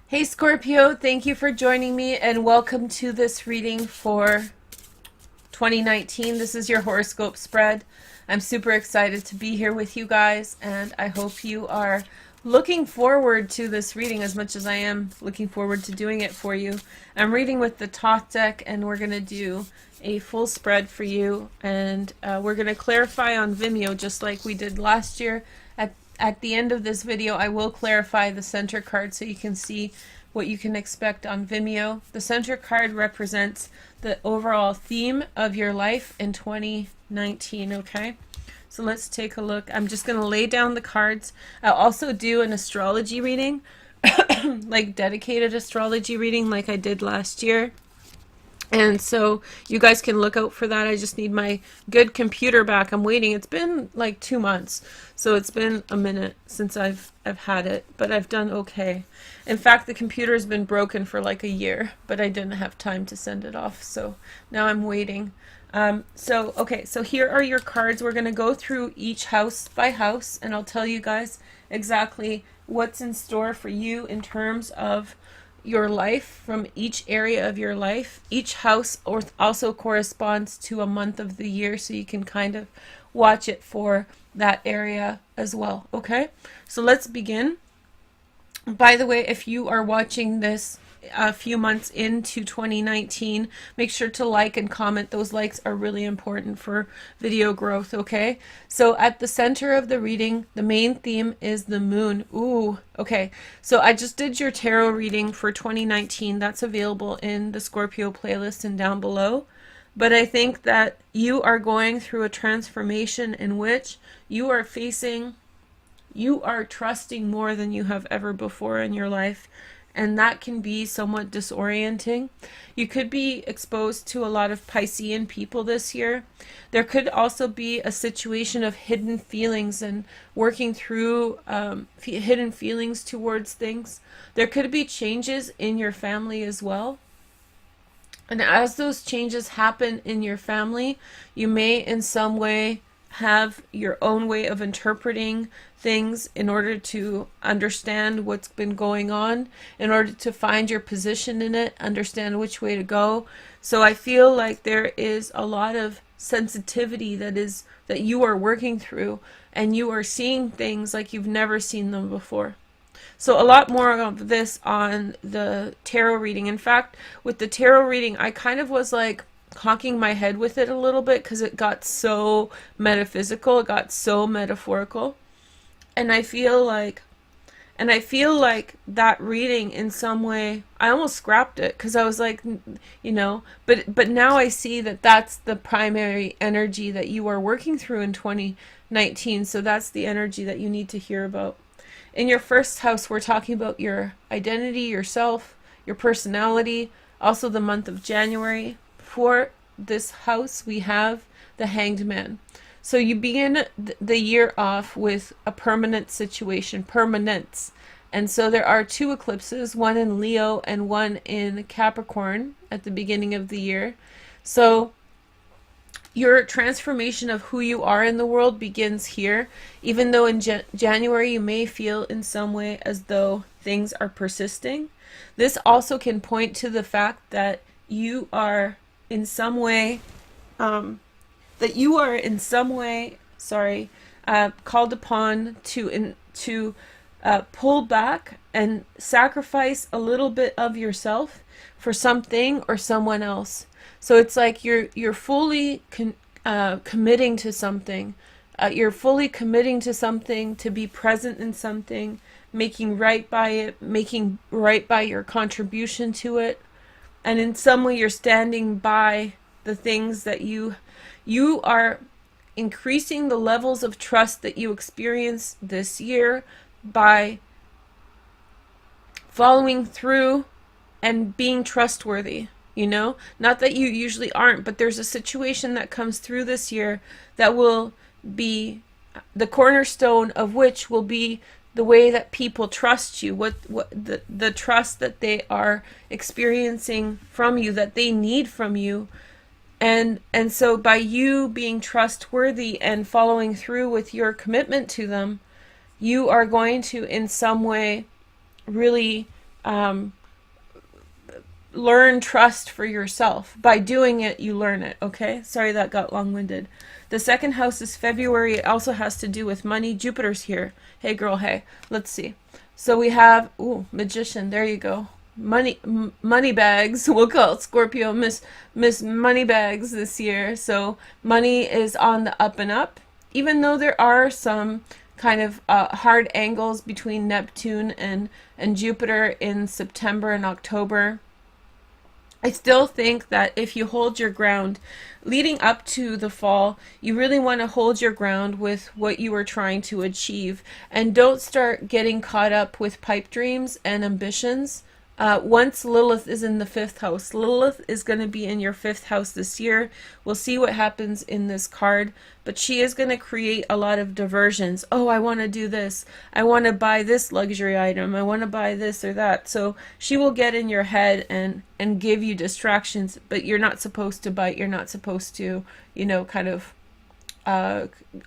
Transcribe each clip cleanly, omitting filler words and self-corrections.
Hey Scorpio, thank you for joining me and welcome to this reading for 2019. This is your horoscope spread. I'm super excited to be here with you guys, and I hope you are looking forward to this reading as much as I am looking forward to doing it for you. I'm reading with the Thoth deck, and we're going to do a full spread for you, and we're going to clarify on Vimeo just like we did last year. At the end of this video, I will clarify the center card so you can see what you can expect on Vimeo. The center card represents the overall theme of your life in 2019, okay? So let's take a look. I'm just going to lay down the cards. I'll also do an astrology reading, like dedicated astrology reading like I did last year. And so you guys can look out for that. I just need my good computer back. I'm waiting. It's been like 2 months. So it's been a minute since I've had it, but I've done okay. In fact, the computer's been broken for like a year, but I didn't have time to send it off. So now I'm waiting. Okay, so here are your cards. We're going to go through each house by house, and I'll tell you guys exactly what's in store for you in terms of your life from each area of your life. Each house also corresponds to a month of the year, so you can kind of watch it for that area as well. Okay, so let's begin. By the way, if you are watching this a few months into 2019, make sure to like and comment. Those likes are really important for video growth, okay? So at the center of the reading, the main theme is the moon. Ooh, okay. So I just did your tarot reading for 2019. That's available in the Scorpio playlist and down below. But I think that you are going through a transformation in which you are trusting more than you have ever before in your life. And that can be somewhat disorienting. You could be exposed to a lot of Piscean people this year. There could also be a situation of hidden feelings and working through hidden feelings towards things. There could be changes in your family as well. And as those changes happen in your family, you may in some way have your own way of interpreting things in order to understand what's been going on, in order to find your position in it, understand which way to go. So I feel like there is a lot of sensitivity that you are working through, and you are seeing things like you've never seen them before. So a lot more of this on the tarot reading. In fact, with the tarot reading, I kind of was like cocking my head with it a little bit because it got so metaphysical, it got so metaphorical. And I feel like that reading in some way, I almost scrapped it because I was like, but now I see that that's the primary energy that you are working through in 2019. So that's the energy that you need to hear about. In your first house, we're talking about your identity, yourself, your personality, also the month of January. For this house, we have the Hanged Man. So you begin the year off with a permanent situation, permanence. And so there are 2 eclipses, one in Leo and one in Capricorn at the beginning of the year. So your transformation of who you are in the world begins here, even though in January you may feel in some way as though things are persisting. This also can point to the fact that you are in some way, called upon to pull back and sacrifice a little bit of yourself for something or someone else. So it's like you're fully committing to something. You're fully committing to something, to be present in something, making right by it, making right by your contribution to it. And in some way you're standing by the things that you are increasing the levels of trust that you experience this year by following through and being trustworthy. Not that you usually aren't, but there's a situation that comes through this year that will be the cornerstone of which will be the way that people trust you, what the trust that they are experiencing from you, that they need from you. And so by you being trustworthy and following through with your commitment to them, you are going to in some way really um, learn trust for yourself. By doing it, you learn it, okay? Sorry that got long-winded. The second house is February. It also has to do with money. Jupiter's here. Hey, girl, hey. Let's see. So we have, ooh, Magician. There you go. Money bags. We'll call it Scorpio Miss Money Bags this year. So money is on the up and up. Even though there are some kind of hard angles between Neptune and Jupiter in September and October, I still think that if you hold your ground leading up to the fall, you really want to hold your ground with what you are trying to achieve, and don't start getting caught up with pipe dreams and ambitions. Once Lilith is in the 5th house, Lilith is going to be in your 5th house this year. We'll see what happens in this card, but she is going to create a lot of diversions. Oh, I want to do this. I want to buy this luxury item. I want to buy this or that. So she will get in your head and give you distractions, but you're not supposed to bite. You're not supposed to, you know, kind of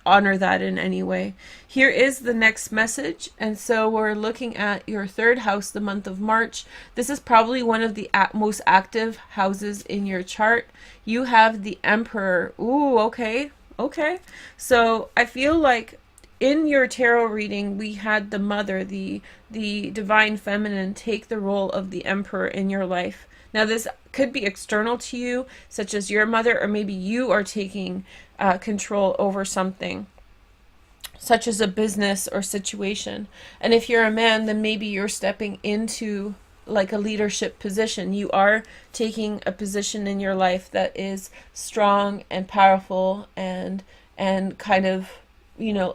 honor that in any way. Here is the next message, and so we're looking at your 3rd house, the month of March. This is probably one of the most active houses in your chart. You have the Emperor. Ooh, okay. So I feel like in your tarot reading, we had the mother, the divine feminine, take the role of the Emperor in your life. Now, this could be external to you, such as your mother, or maybe you are taking control over something, such as a business or situation. And if you're a man, then maybe you're stepping into like a leadership position. You are taking a position in your life that is strong and powerful and kind of, you know,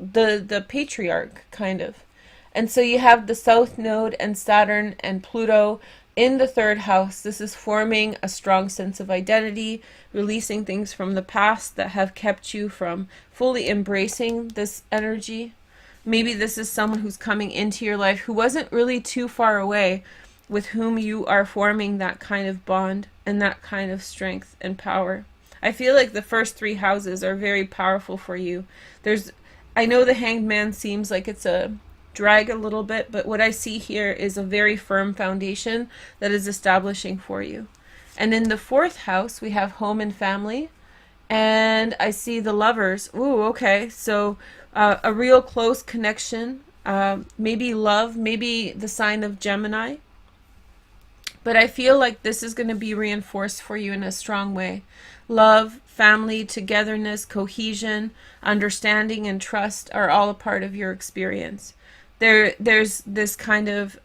the patriarch kind of. And so you have the South Node and Saturn and Pluto in the 3rd house. This is forming a strong sense of identity, releasing things from the past that have kept you from fully embracing this energy. Maybe this is someone who's coming into your life who wasn't really too far away, with whom you are forming that kind of bond and that kind of strength and power. I feel like the first 3 houses are very powerful for you. I know the Hanged Man seems like it's a drag a little bit, but what I see here is a very firm foundation that is establishing for you. And in the 4th house, we have home and family, and I see the Lovers. Ooh, okay. So a real close connection, maybe love, maybe the sign of Gemini. But I feel like this is going to be reinforced for you in a strong way. Love, family, togetherness, cohesion, understanding, and trust are all a part of your experience. There's this kind of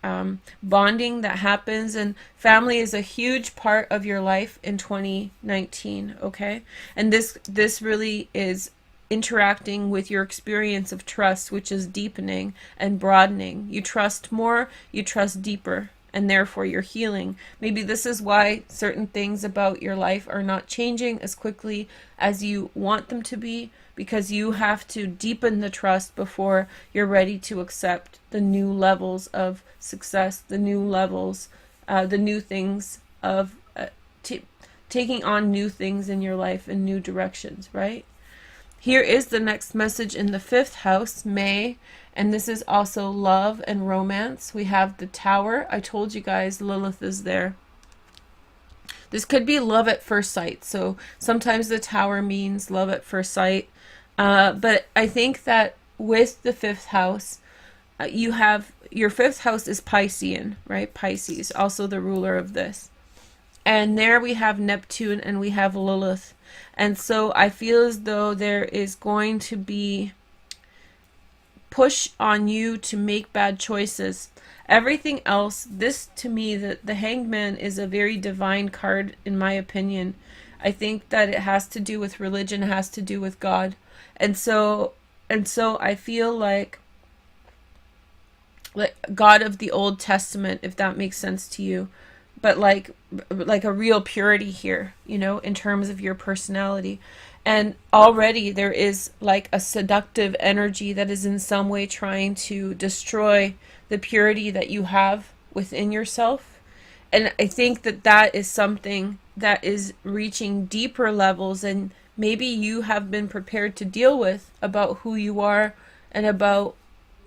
bonding that happens, and family is a huge part of your life in 2019, okay? And this really is interacting with your experience of trust, which is deepening and broadening. You trust more, you trust deeper, and therefore you're healing. Maybe this is why certain things about your life are not changing as quickly as you want them to be, because you have to deepen the trust before you're ready to accept the new levels of success, the new levels, the new things of taking on new things in your life in new directions, right? Here is the next message in the 5th house, May, and this is also love and romance. We have the Tower. I told you guys Lilith is there. This could be love at first sight. So sometimes the Tower means love at first sight. But I think that with the 5th house, you have your 5th house is Piscean, right? Pisces, also the ruler of this. And there we have Neptune and we have Lilith. And so I feel as though there is going to be push on you to make bad choices. Everything else, this to me, the Hanged Man is a very divine card in my opinion. I think that it has to do with religion, it has to do with God. And so I feel like God of the Old Testament, if that makes sense to you, but like a real purity here, you know, in terms of your personality. And already there is like a seductive energy that is in some way trying to destroy the purity that you have within yourself. And I think that that is something that is reaching deeper levels, and maybe you have been prepared to deal with, about who you are and about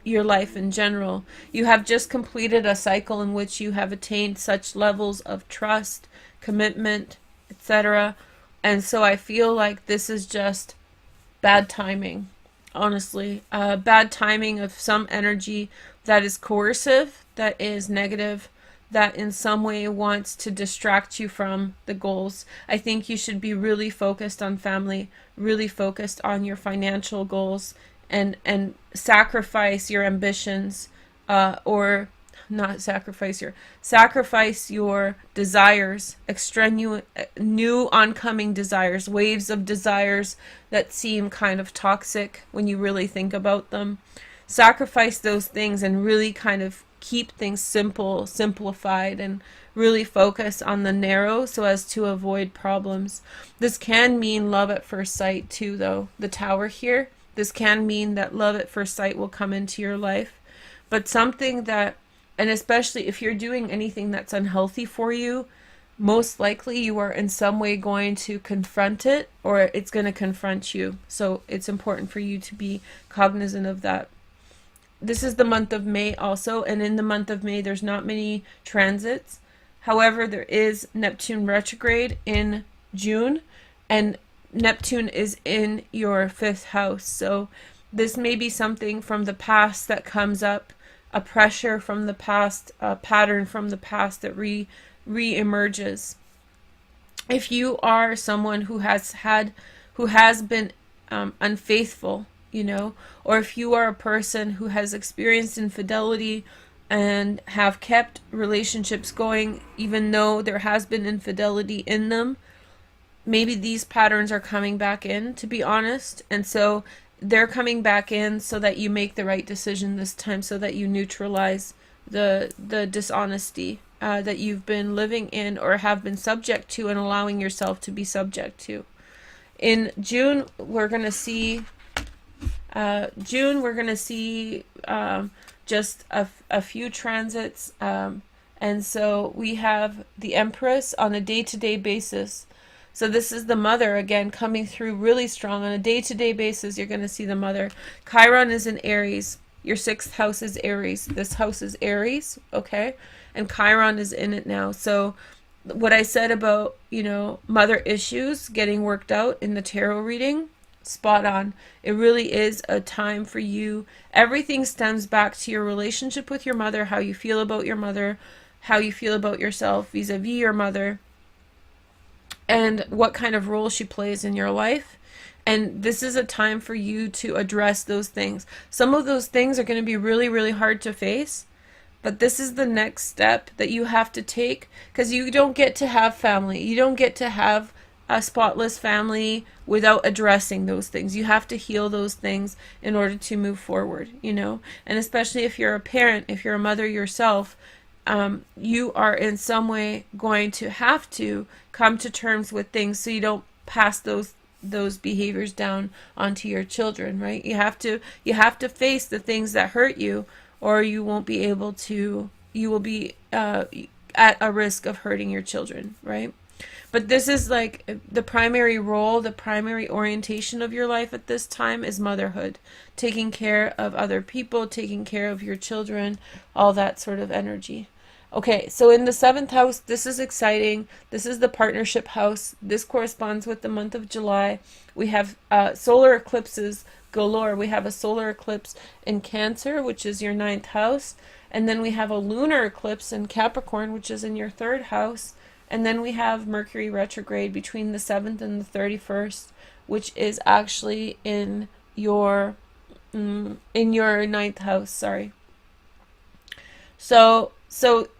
your life in general. You have just completed a cycle in which you have attained such levels of trust, commitment, etc. And so I feel like this is just bad timing, honestly. Bad timing of some energy that is coercive, that is negative, that in some way wants to distract you from the goals. I think you should be really focused on family, really focused on your financial goals, and sacrifice your ambitions, or not sacrifice your desires, extraneous, new oncoming desires, waves of desires that seem kind of toxic when you really think about them. Sacrifice those things and really kind of keep things simplified, and really focus on the narrow so as to avoid problems. This can mean love at first sight too, though. The Tower here, this can mean that love at first sight will come into your life, but something that, and especially if you're doing anything that's unhealthy for you, most likely you are in some way going to confront it, or it's going to confront you. So it's important for you to be cognizant of that. This is the month of May also, and in the month of May there's not many transits. However, there is Neptune retrograde in June, and Neptune is in your 5th house. So this may be something from the past that comes up, a pressure from the past, a pattern from the past that re-emerges. If you are someone who has been unfaithful, or if you are a person who has experienced infidelity and have kept relationships going even though there has been infidelity in them, maybe these patterns are coming back in, to be honest. And so they're coming back in so that you make the right decision this time, so that you neutralize the dishonesty that you've been living in or have been subject to and allowing yourself to be subject to. In June, we're going to see just a few transits, and so we have the Empress on a day-to-day basis. So this is the Mother again coming through really strong on a day-to-day basis. You're going to see the Mother. Chiron is in Aries. Your 6th house is Aries. This house is Aries, okay? And Chiron is in it now. So what I said about, mother issues getting worked out in the tarot reading, spot on. It really is a time for you. Everything stems back to your relationship with your mother, how you feel about your mother, how you feel about yourself vis-a-vis your mother, and what kind of role she plays in your life. And this is a time for you to address those things. Some of those things are going to be really, really hard to face, but this is the next step that you have to take, because you don't get to have family. You don't get to have a spotless family without addressing those things. You have to heal those things in order to move forward, and especially if you're a parent, if you're a mother yourself, you are in some way going to have to come to terms with things so you don't pass those behaviors down onto your children, right? You have to face the things that hurt you, or you will be at a risk of hurting your children, right? But this is like the primary role, the primary orientation of your life at this time is motherhood, taking care of other people, taking care of your children, all that sort of energy. Okay, so in the 7th house, this is exciting. This is the partnership house. This corresponds with the month of July. We have solar eclipses galore. We have a solar eclipse in Cancer, which is your 9th house. And then we have a lunar eclipse in Capricorn, which is in your 3rd house. And then we have Mercury retrograde between the 7th and the 31st, which is actually in your 9th house, sorry. So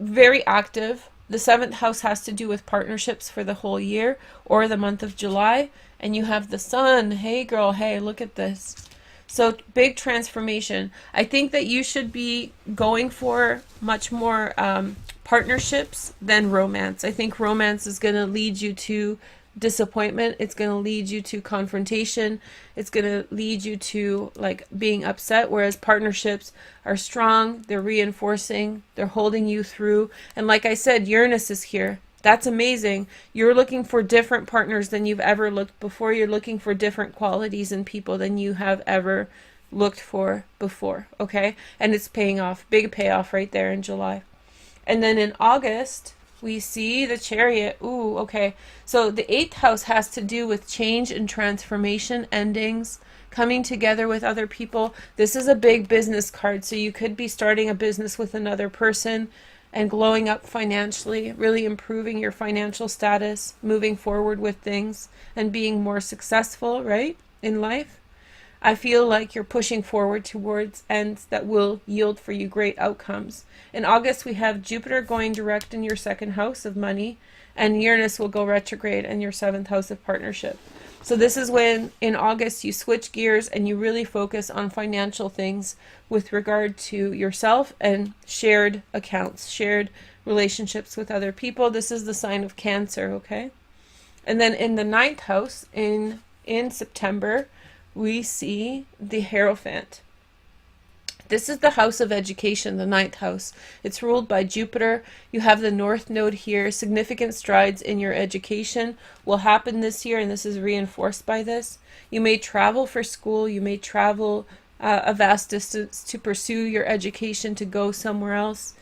very active. The 7th house has to do with partnerships for the whole year or the month of July. And you have the Sun. Hey girl, hey, look at this. So big transformation. I think that you should be going for much more partnerships than romance. I think romance is going to lead you to disappointment. It's going to lead you to confrontation. It's going to lead you to like being upset, whereas partnerships are strong, they're reinforcing, they're holding you through. And like I said, Uranus is here. That's amazing. You're looking for different partners than you've ever looked before. You're looking for different qualities in people than you have ever looked for before, okay? And it's paying off. Big payoff right there in July. And then in August, we see the Chariot. Ooh, okay. So the 8th house has to do with change and transformation, endings, coming together with other people. This is a big business card, so you could be starting a business with another person and glowing up financially, really improving your financial status, moving forward with things, and being more successful, right, in life. I feel like you're pushing forward towards ends that will yield for you great outcomes. In August, we have Jupiter going direct in your 2nd house of money, and Uranus will go retrograde in your 7th house of partnership. So this is when, in August, you switch gears and you really focus on financial things with regard to yourself and shared accounts, shared relationships with other people. This is the sign of Cancer, okay? And then in the 9th house, in September, we see the Hierophant. This is the house of education, the 9th house. It's ruled by Jupiter. You have the North Node here. Significant strides in your education will happen this year, and this is reinforced by this. You may travel for school. You may travel a vast distance to pursue your education, to go somewhere else.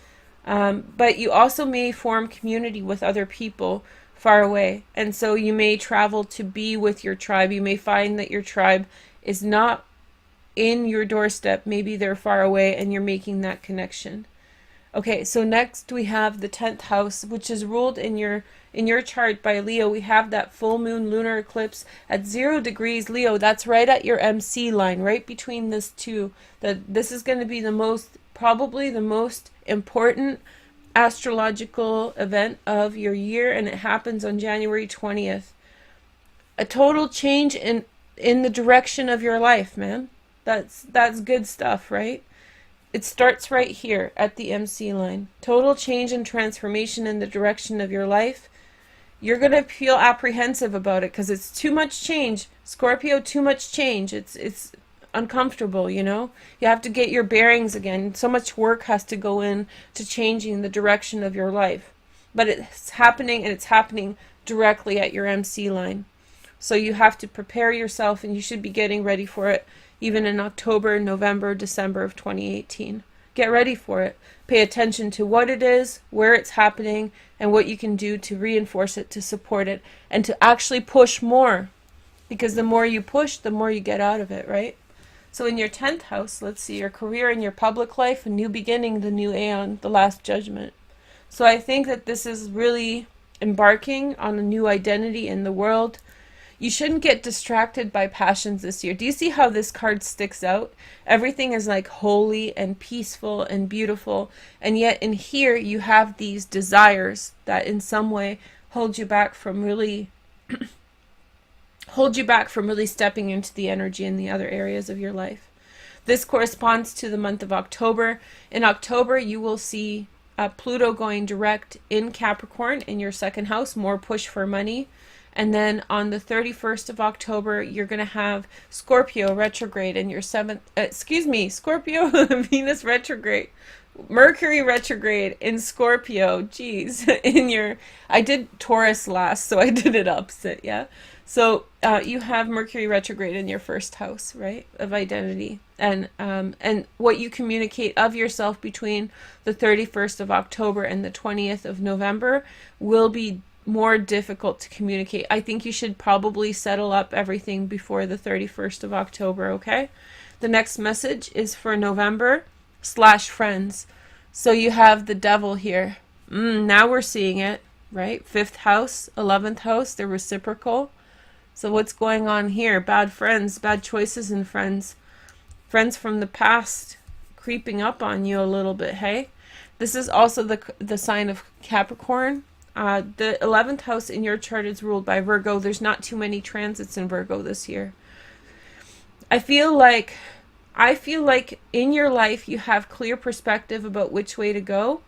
But you also may form community with other people far away. And so you may travel to be with your tribe. You may find that your tribe is not in your doorstep. Maybe they're far away and you're making that connection. Okay, so next we have the 10th house, which is ruled in your chart by Leo. We have that full moon lunar eclipse at 0 degrees Leo. That's right at your MC line, right between this two. This is going to be probably the most important astrological event of your year, and it happens on January 20th. A total change in the direction of your life, man. That's good stuff, right? It starts right here at the MC line. Total change and transformation in the direction of your life. You're going to feel apprehensive about it because it's too much change. Scorpio, too much change. It's uncomfortable, you know? You have to get your bearings again. So much work has to go in to changing the direction of your life. But it's happening, and it's happening directly at your MC line. So you have to prepare yourself, and you should be getting ready for it even in October, November, December of 2018. Get ready for it. Pay attention to what it is, where it's happening, and what you can do to reinforce it, to support it, and to actually push more. Because the more you push, the more you get out of it, right? So in your 10th house, let's see, your career and your public life, a new beginning, the new aeon, the last judgment. So I think that this is really embarking on a new identity in the world. You shouldn't get distracted by passions this year. Do you see how this card sticks out? Everything is like holy and peaceful and beautiful. And yet in here you have these desires that in some way hold you back from really stepping into the energy in the other areas of your life. This corresponds to the month of October. In October, you will see Pluto going direct in Capricorn in your 2nd house, more push for money. And then on the 31st of October, you're going to have Scorpio retrograde in your 7th, Scorpio, Venus retrograde, Mercury retrograde in Scorpio, geez, I did Taurus last, so I did it opposite, yeah? So you have Mercury retrograde in your 1st house, right, of identity. And what you communicate of yourself between the 31st of October and the 20th of November will be more difficult to communicate. I think you should probably settle up everything before the 31st of October, okay? The next message is for November /friends. So you have the devil here. Now we're seeing it, right? 5th house, 11th house, they're reciprocal. So what's going on here? Bad friends, bad choices in friends. Friends from the past creeping up on you a little bit, hey? This is also the sign of Capricorn. The 11th house in your chart is ruled by Virgo. There's not too many transits in Virgo this year. I feel like in your life you have clear perspective about which way to go.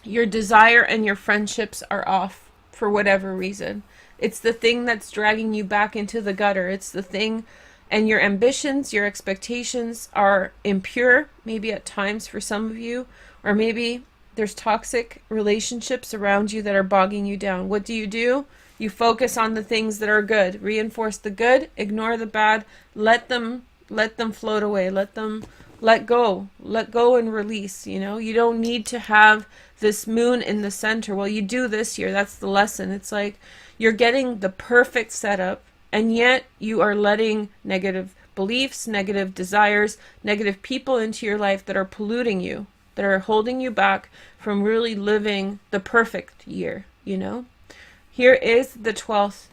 Your desire and your friendships are off for whatever reason. It's the thing that's dragging you back into the gutter. It's the thing, and your ambitions, your expectations are impure, maybe at times for some of you, or maybe there's toxic relationships around you that are bogging you down. What do? You focus on the things that are good. Reinforce the good, ignore the bad, let them Let them float away. Let go and release. You know, you don't need to have this moon in the center. Well, you do this year. That's the lesson. It's like you're getting the perfect setup, and yet you are letting negative beliefs, negative desires, negative people into your life that are polluting you, that are holding you back from really living the perfect year, you know? Here is the 12th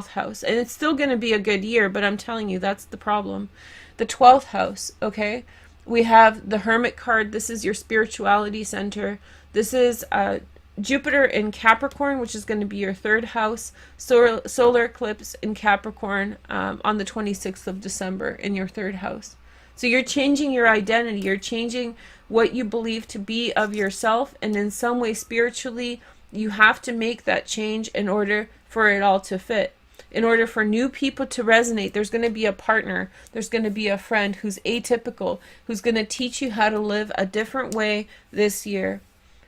house, and it's still going to be a good year, but I'm telling you, that's the problem. The 12th house, okay? We have the Hermit card. This is your spirituality center. This is Jupiter in Capricorn, which is going to be your 3rd house. Solar eclipse in Capricorn on the 26th of December in your 3rd house. So you're changing your identity. You're changing what you believe to be of yourself, and in some way spiritually, you have to make that change in order for it all to fit. In order for new people to resonate, there's going to be a partner, there's going to be a friend who's atypical, who's going to teach you how to live a different way this year.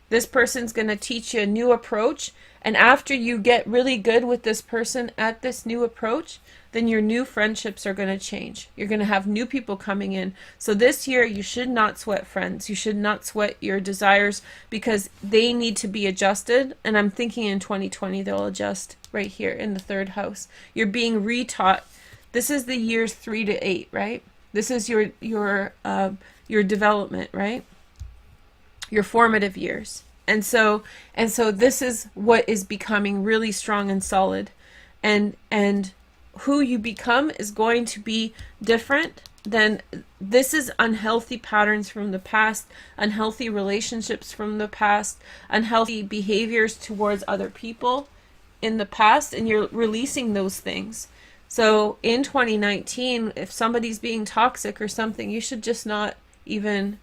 This person's going to teach you a new approach, and after you get really good with this person at this new approach, then your new friendships are going to change. You're going to have new people coming in. So this year, you should not sweat friends. You should not sweat your desires, because they need to be adjusted. And I'm thinking in 2020, they'll adjust right here in the 3rd house. You're being retaught. This is the years 3 to 8, right? This is your development, right? Your formative years. And so this is what is becoming really strong and solid. And who you become is going to be different. Then this is unhealthy patterns from the past, unhealthy relationships from the past, unhealthy behaviors towards other people in the past, and you're releasing those things. So in 2019, if somebody's being toxic or something, you should just not even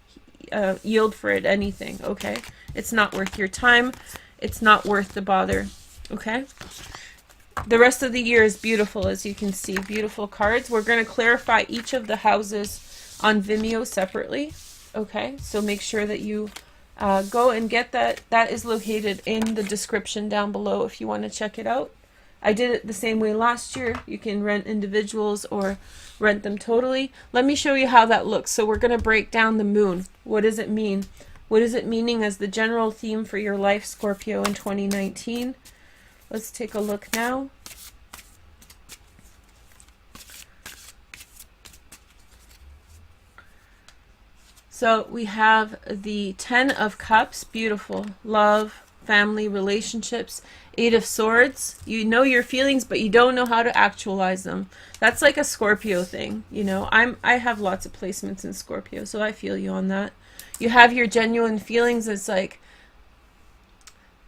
yield for it anything, okay? It's not worth your time. It's not worth the bother, okay? The rest of the year is beautiful, as you can see. Beautiful cards. We're going to clarify each of the houses on Vimeo separately, okay? So make sure that you go and get that. That is located in the description down below if you want to check it out. I did it the same way last year. You can rent individuals or rent them totally. Let me show you how that looks. So we're going to break down the moon. What does it mean? What is it meaning as the general theme for your life, Scorpio, in 2019? Let's take a look now. So we have the 10 of Cups, beautiful, love, family, relationships. 8 of Swords, you know your feelings, but you don't know how to actualize them. That's like a Scorpio thing, you know. I have lots of placements in Scorpio, so I feel you on that. You have your genuine feelings. It's like,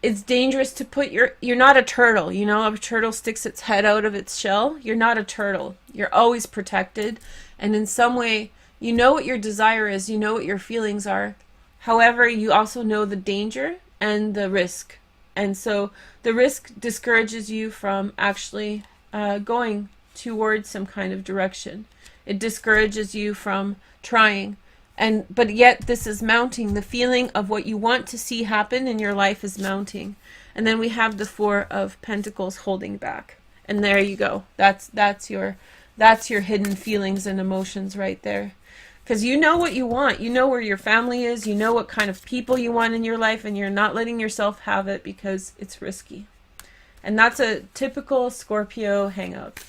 it's dangerous to put you're not a turtle, you know. A turtle sticks its head out of its shell. You're not a turtle. You're always protected, and in some way, you know what your desire is, you know what your feelings are. However, you also know the danger and the risk. And so the risk discourages you from actually going towards some kind of direction. It discourages you from trying. But yet this is mounting. The feeling of what you want to see happen in your life is mounting. And then we have the 4 of Pentacles holding back. And there you go. That's your hidden feelings and emotions right there. Because you know what you want. You know where your family is. You know what kind of people you want in your life, and you're not letting yourself have it because it's risky. And that's a typical Scorpio hang-up.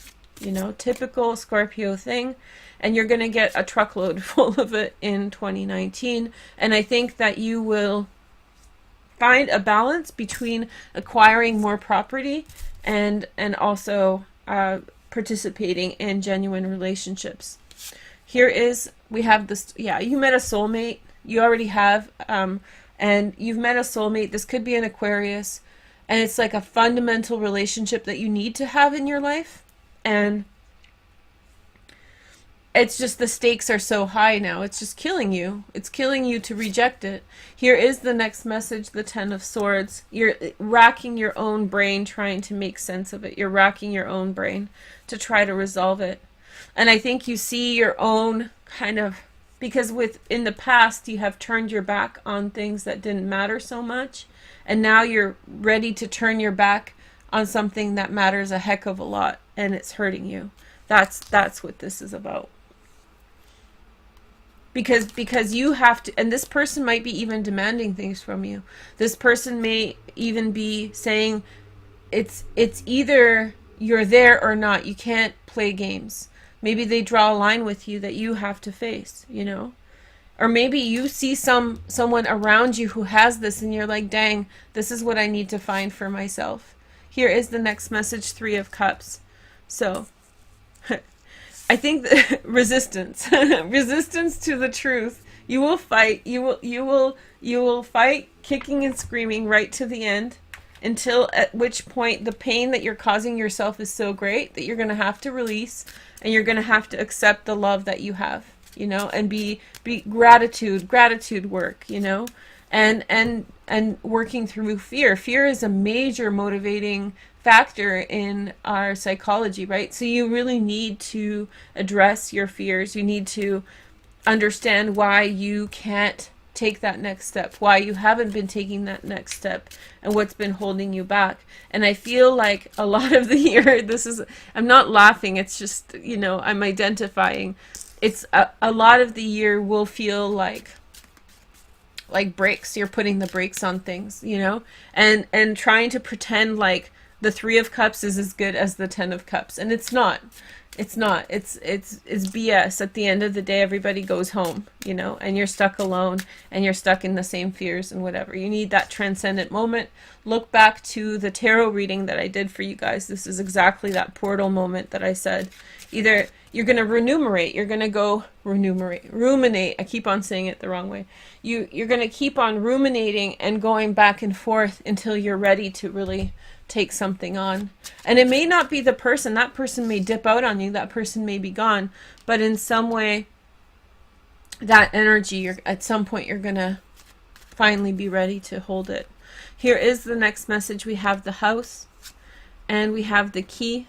You know, typical Scorpio thing. And you're going to get a truckload full of it in 2019. And I think that you will find a balance between acquiring more property and also participating in genuine relationships. Here is, we have this, yeah, you met a soulmate. You already have, and you've met a soulmate. This could be an Aquarius, and it's like a fundamental relationship that you need to have in your life. And it's just the stakes are so high now. It's just killing you. It's killing you to reject it. Here is the next message, the 10 of Swords. You're racking your own brain trying to make sense of it. You're racking your own brain to try to resolve it. And I think you see your own kind of, because in the past you have turned your back on things that didn't matter so much, and now you're ready to turn your back on something that matters a heck of a lot, and it's hurting you. That's what this is about. because you have to, and this person might be even demanding things from you. This person may even be saying it's either you're there or not. You can't play games. Maybe they draw a line with you that you have to face, you know? Or maybe you see someone around you who has this and you're like, dang, this is what I need to find for myself. Here is the next message, 3 of Cups. So I think that resistance, resistance to the truth. You will fight. You will fight, kicking and screaming right to the end, until at which point the pain that you're causing yourself is so great that you're going to have to release, and you're going to have to accept the love that you have, you know, and be gratitude work, you know, and working through fear. Fear is a major motivating factor in our psychology, right? So you really need to address your fears. You need to understand why you can't take that next step, why you haven't been taking that next step, and what's been holding you back. And I feel like a lot of the year, I'm not laughing, it's just, you know, I'm identifying. It's a lot of the year will feel like brakes. You're putting the brakes on things, you know, and trying to pretend like the 3 of Cups is as good as the 10 of Cups, and it's not. It's not. It's BS. At the end of the day, everybody goes home, you know, and you're stuck alone, and you're stuck in the same fears and whatever. You need that transcendent moment. Look back to the tarot reading that I did for you guys. This is exactly that portal moment that I said. Either you're going to ruminate, you're going to go ruminate. I keep on saying it the wrong way. You're going to keep on ruminating and going back and forth until you're ready to really take something on. And it may not be the person. That person may dip out on you. That person may be gone. But in some way, that energy, at some point, you're going to finally be ready to hold it. Here is the next message. We have the House, and we have the Key,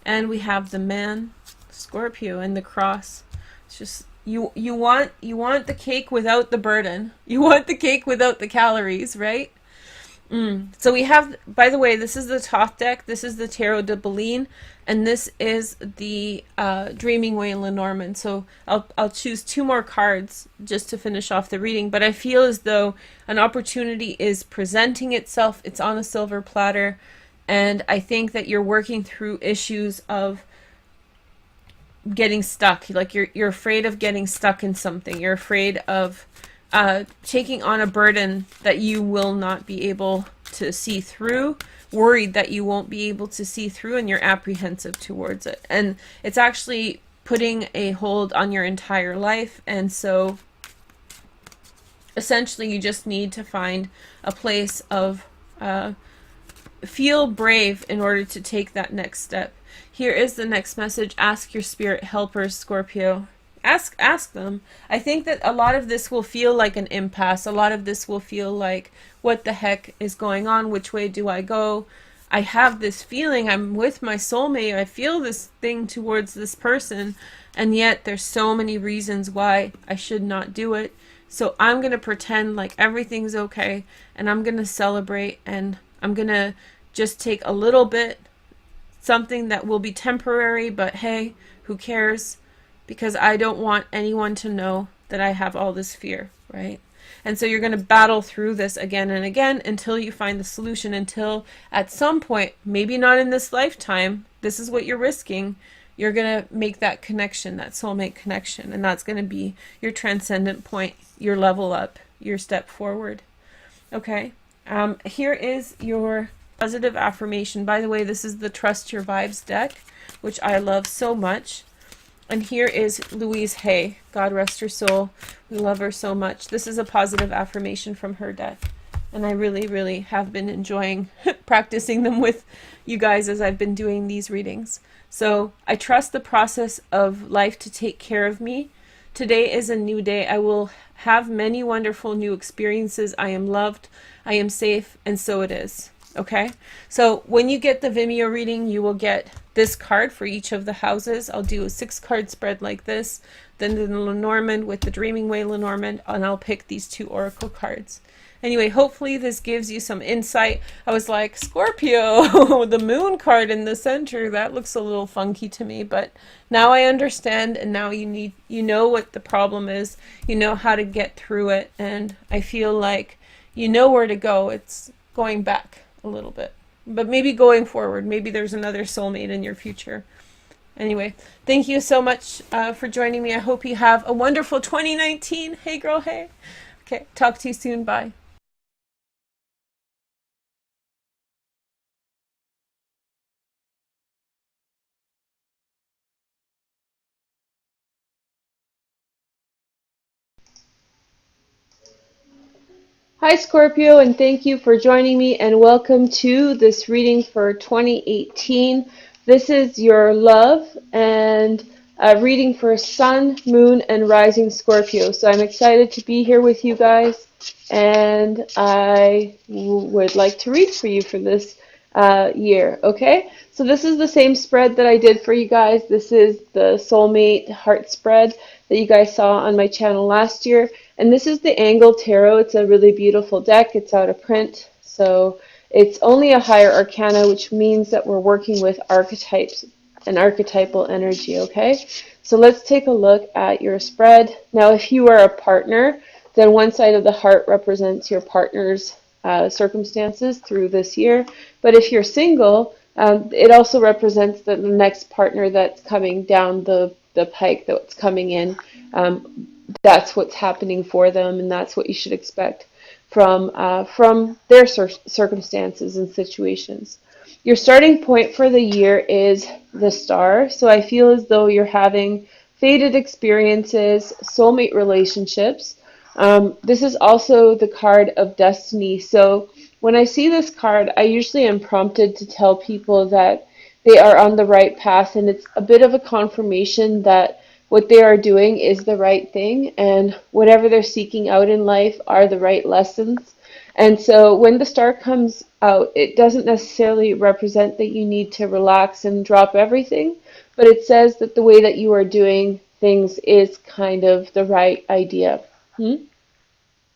and we have the Man, Scorpio, and the Cross. It's just, you want the cake without the burden. You want the cake without the calories, right? So we have, by the way, this is the Thoth deck. This is the Tarot de Baleine, and this is the Dreaming Way Lenormand. So I'll choose 2 more cards just to finish off the reading. But I feel as though an opportunity is presenting itself. It's on a silver platter, and I think that you're working through issues of getting stuck. Like you're afraid of getting stuck in something. You're afraid of taking on a burden that you will not be able to see through, worried that you won't be able to see through, and you're apprehensive towards it. And it's actually putting a hold on your entire life. And so essentially you just need to find a place of feel brave in order to take that next step. Here is the next message. Ask your spirit helpers, Scorpio. Ask them. I think that a lot of this will feel like an impasse. A lot of this will feel like, what the heck is going on? Which way do I go? I have this feeling I'm with my soulmate. I feel this thing towards this person, and yet there's so many reasons why I should not do it. So I'm going to pretend like everything's okay, and I'm going to celebrate, and I'm going to just take a little bit, something that will be temporary, but hey, who cares? Because I don't want anyone to know that I have all this fear, right? And so you're going to battle through this again and again until you find the solution, until at some point, maybe not in this lifetime, this is what you're risking, you're going to make that connection, that soulmate connection, and that's going to be your transcendent point, your level up, your step forward. Okay? Here is your positive affirmation. By the way, this is the Trust Your Vibes deck, which I love so much. And here is Louise Hay. God rest her soul. We love her so much. This is a positive affirmation from her deck. And I really, really have been enjoying practicing them with you guys as I've been doing these readings. So I trust the process of life to take care of me. Today is a new day. I will have many wonderful new experiences. I am loved. I am safe. And so it is. Okay, so when you get the Vimeo reading, you will get this card for each of the houses. I'll do a 6-card spread like this, then the Lenormand with the Dreaming Way Lenormand, and I'll pick these 2 oracle cards. Anyway, hopefully this gives you some insight. I was like, Scorpio, the moon card in the center, that looks a little funky to me, but now I understand, and now you know what the problem is, you know how to get through it, and I feel like you know where to go. It's going back a little bit, but maybe going forward. Maybe there's another soulmate in your future. Anyway, thank you so much for joining me. I hope you have a wonderful 2019. Hey girl, hey. Okay, talk to you soon. Bye. Hi Scorpio, and thank you for joining me, and welcome to this reading for 2018. This is your love and reading for Sun, Moon, and Rising Scorpio. So I'm excited to be here with you guys, and I would like to read for you for this year, okay? So this is the same spread that I did for you guys. This is the Soulmate Heart spread that you guys saw on my channel last year. And this is the Angle Tarot. It's a really beautiful deck. It's out of print. So it's only a higher arcana, which means that we're working with archetypes and archetypal energy, okay? So let's take a look at your spread. Now, if you are a partner, then one side of the heart represents your partner's circumstances through this year. But if you're single, it also represents the next partner that's coming down the pike, that's coming in. That's what's happening for them, and that's what you should expect from their circumstances and situations. Your starting point for the year is the Star, so I feel as though you're having fated experiences, soulmate relationships. This is also the card of destiny, so when I see this card, I usually am prompted to tell people that they are on the right path, and it's a bit of a confirmation that what they are doing is the right thing, and whatever they're seeking out in life are the right lessons. And so when the Star comes out, it doesn't necessarily represent that you need to relax and drop everything, but it says that the way that you are doing things is kind of the right idea.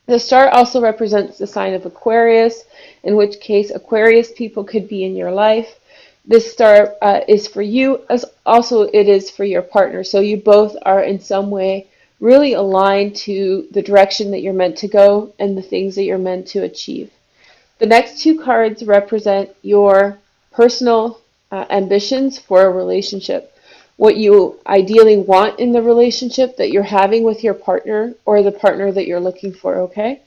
The Star also represents the sign of Aquarius, in which case Aquarius people could be in your life. This Star is for you, as also it is for your partner. So you both are in some way really aligned to the direction that you're meant to go and the things that you're meant to achieve. The next two cards represent your personal ambitions for a relationship. What you ideally want in the relationship that you're having with your partner, or the partner that you're looking for, okay?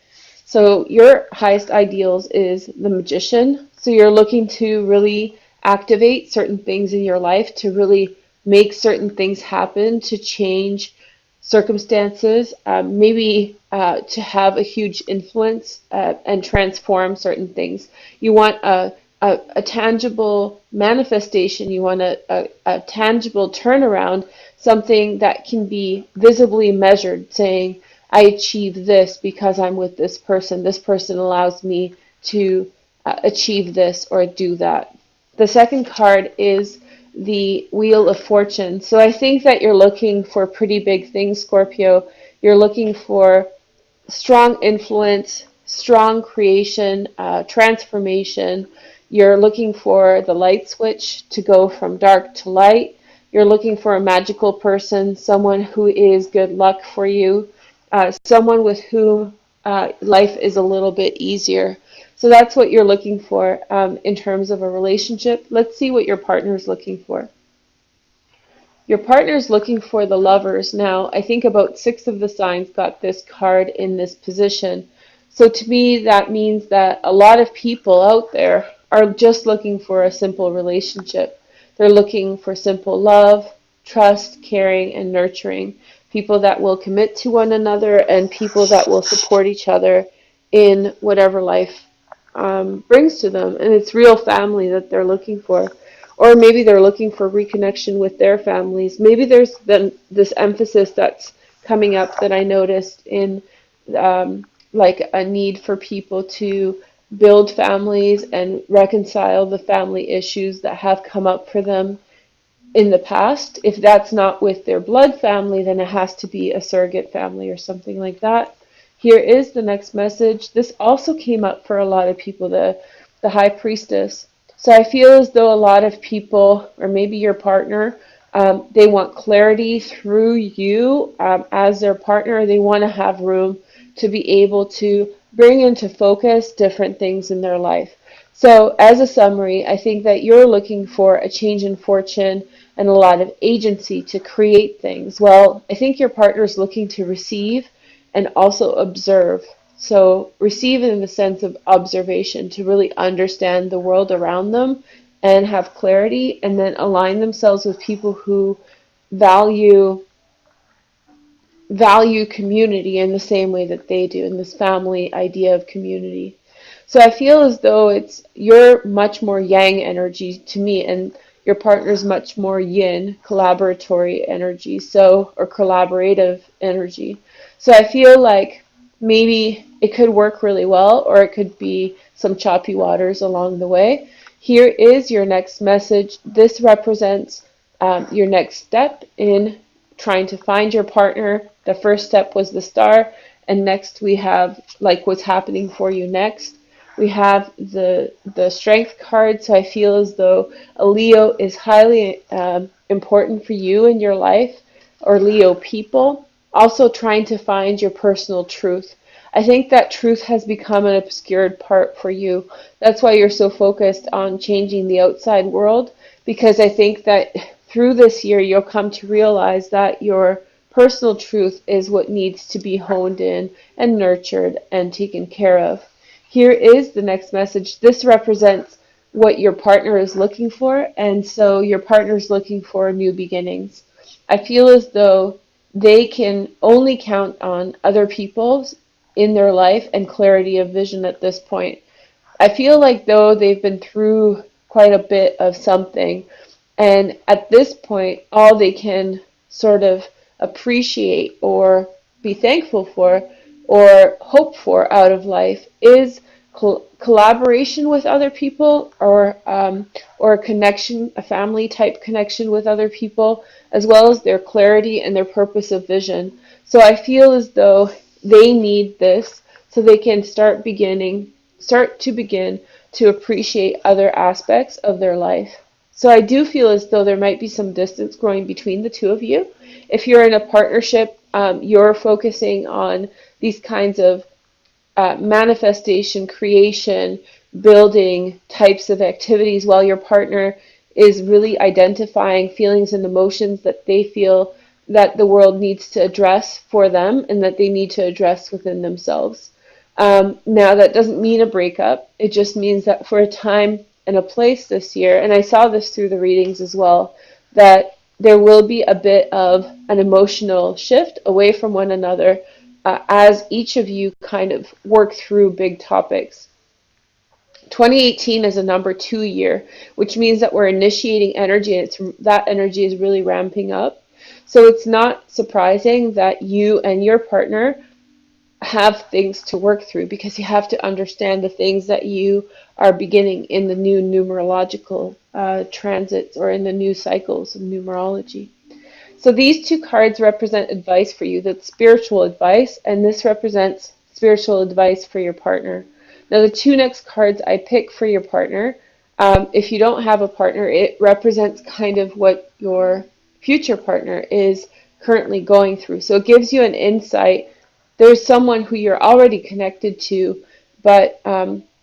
So your highest ideals is the Magician. So you're looking to really activate certain things in your life, to really make certain things happen, to change circumstances, maybe to have a huge influence and transform certain things. You want a tangible manifestation, you want a tangible turnaround, something that can be visibly measured, saying, I achieve this because I'm with this person. This person allows me to achieve this or do that. The second card is the Wheel of Fortune. So I think that you're looking for pretty big things, Scorpio. You're looking for strong influence, strong creation, transformation. You're looking for the light switch to go from dark to light. You're looking for a magical person, someone who is good luck for you, someone with whom life is a little bit easier. So that's what you're looking for in terms of a relationship. Let's see what your partner is looking for. Your partner is looking for the Lovers. Now, I think about 6 of the signs got this card in this position. So to me, that means that a lot of people out there are just looking for a simple relationship. They're looking for simple love, trust, caring, and nurturing. People that will commit to one another, and people that will support each other in whatever life brings to them. And it's real family that they're looking for. Or maybe they're looking for reconnection with their families. Maybe there's this emphasis that's coming up that I noticed in like a need for people to build families and reconcile the family issues that have come up for them in the past. If that's not with their blood family, then it has to be a surrogate family or something like that. Here is the next message. This also came up for a lot of people, the High Priestess. So I feel as though a lot of people, or maybe your partner, they want clarity through you as their partner. They want to have room to be able to bring into focus different things in their life. So as a summary, I think that you're looking for a change in fortune and a lot of agency to create things. Well, I think your partner is looking to receive and also observe. So receive in the sense of observation, to really understand the world around them and have clarity, and then align themselves with people who value community in the same way that they do, in this family idea of community. So I feel as though you're much more yang energy to me, and your partner's much more yin, collaboratory energy, or collaborative energy. So I feel like maybe it could work really well, or it could be some choppy waters along the way. Here is your next message. This represents your next step in trying to find your partner. The first step was the star, and next we have like what's happening for you next. We have the strength card, so I feel as though a Leo is highly important for you in your life, or Leo people. Also trying to find your personal truth. I think that truth has become an obscured part for you. That's why you're so focused on changing the outside world, because I think that through this year you'll come to realize that your personal truth is what needs to be honed in and nurtured and taken care of. Here is the next message. This represents what your partner is looking for, and so your partner is looking for new beginnings. I feel as though they can only count on other people in their life and clarity of vision at this point. I feel like though they've been through quite a bit of something, and at this point all they can sort of appreciate or be thankful for or hope for out of life is collaboration with other people, or a connection, a family type connection with other people, as well as their clarity and their purpose of vision. So I feel as though they need this so they can start to begin to appreciate other aspects of their life. So I do feel as though there might be some distance growing between the two of you. If you're in a partnership, you're focusing on these kinds of manifestation, creation, building types of activities, while your partner is really identifying feelings and emotions that they feel that the world needs to address for them and that they need to address within themselves. Now, that doesn't mean a breakup. It just means that for a time and a place this year, and I saw this through the readings as well, that there will be a bit of an emotional shift away from one another as each of you kind of work through big topics. 2018 is a number 2 year, which means that we're initiating energy, and that energy is really ramping up. So it's not surprising that you and your partner have things to work through, because you have to understand the things that you are beginning in the new numerological transits, or in the new cycles of numerology. So these two cards represent advice for you. That's spiritual advice, and this represents spiritual advice for your partner. Now, the two next cards I pick for your partner, if you don't have a partner, it represents kind of what your future partner is currently going through. So it gives you an insight. There's someone who you're already connected to, but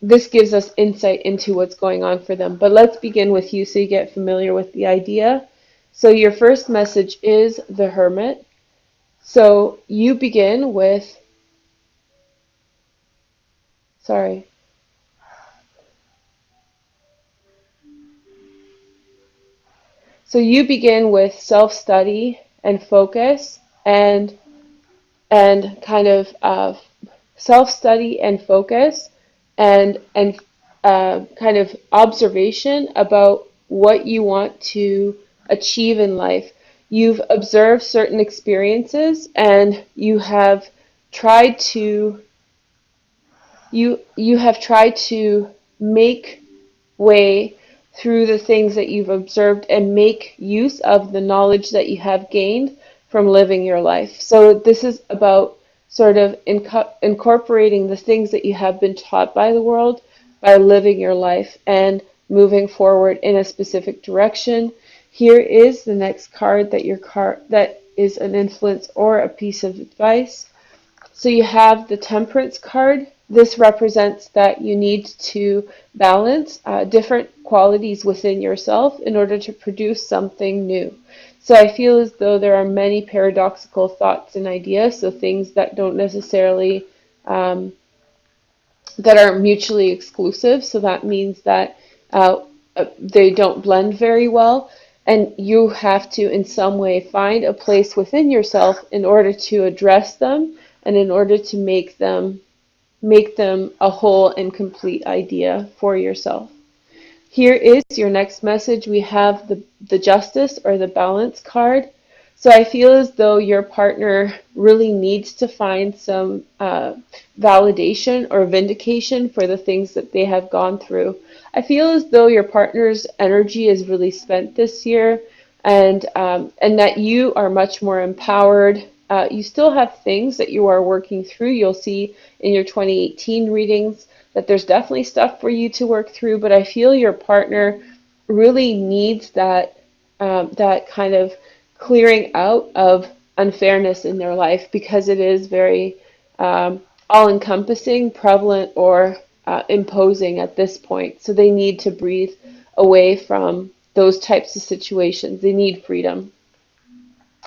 this gives us insight into what's going on for them. But let's begin with you so you get familiar with the idea. So your first message is the Hermit. So you begin with, so you begin with self-study and focus, and kind of self-study and focus, and kind of observation about what you want to achieve in life. You've observed certain experiences, and you have tried to make way through the things that you've observed and make use of the knowledge that you have gained from living your life. So this is about sort of incorporating the things that you have been taught by the world by living your life and moving forward in a specific direction. Here is the next card that is an influence or a piece of advice. So you have the Temperance card. This represents that you need to balance different qualities within yourself in order to produce something new. So I feel as though there are many paradoxical thoughts and ideas, so things that don't necessarily, that are mutually exclusive. So that means that they don't blend very well. And you have to, in some way, find a place within yourself in order to address them and in order to make them a whole and complete idea for yourself. Here is your next message. We have the Justice or the Balance card. So I feel as though your partner really needs to find some validation or vindication for the things that they have gone through. I feel as though your partner's energy is really spent this year, and that you are much more empowered. You still have things that you are working through. You'll see in your 2018 readings that there's definitely stuff for you to work through, but I feel your partner really needs that kind of clearing out of unfairness in their life, because it is very all-encompassing, prevalent, or imposing at this point. So they need to breathe away from those types of situations. They need freedom.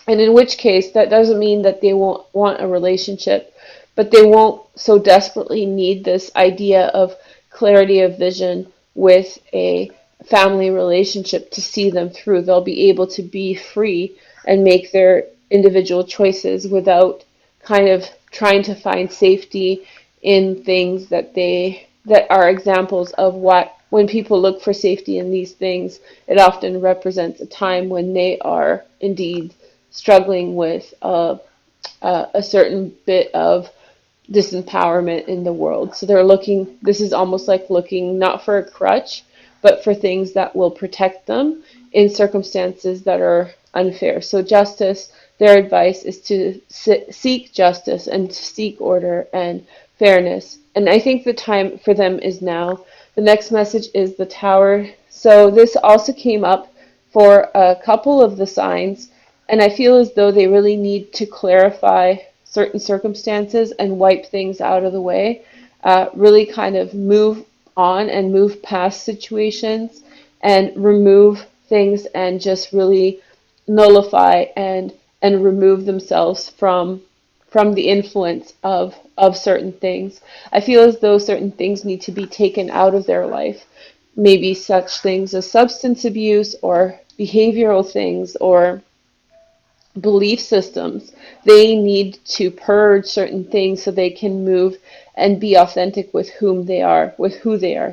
And in which case, that doesn't mean that they won't want a relationship, but they won't so desperately need this idea of clarity of vision with a family relationship to see them through. They'll be able to be free and make their individual choices without kind of trying to find safety in things that are examples of what, when people look for safety in these things, it often represents a time when they are indeed struggling with a certain bit of disempowerment in the world. So they're looking, this is almost like looking not for a crutch, but for things that will protect them in circumstances that are unfair. So justice, their advice is to seek justice and to seek order and fairness. And I think the time for them is now. The next message is the Tower. So this also came up for a couple of the signs, and I feel as though they really need to clarify certain circumstances and wipe things out of the way, really kind of move on and move past situations and remove things and just really nullify and remove themselves from the influence of certain things. I feel as though certain things need to be taken out of their life, maybe such things as substance abuse or behavioral things or belief systems. They need to purge certain things so they can move and be authentic with who they are.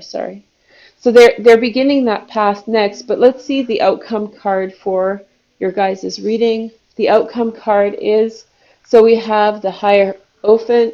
So they're beginning that path next, but let's see the outcome card for your guys' reading. The outcome card is, so we have the Hierophant.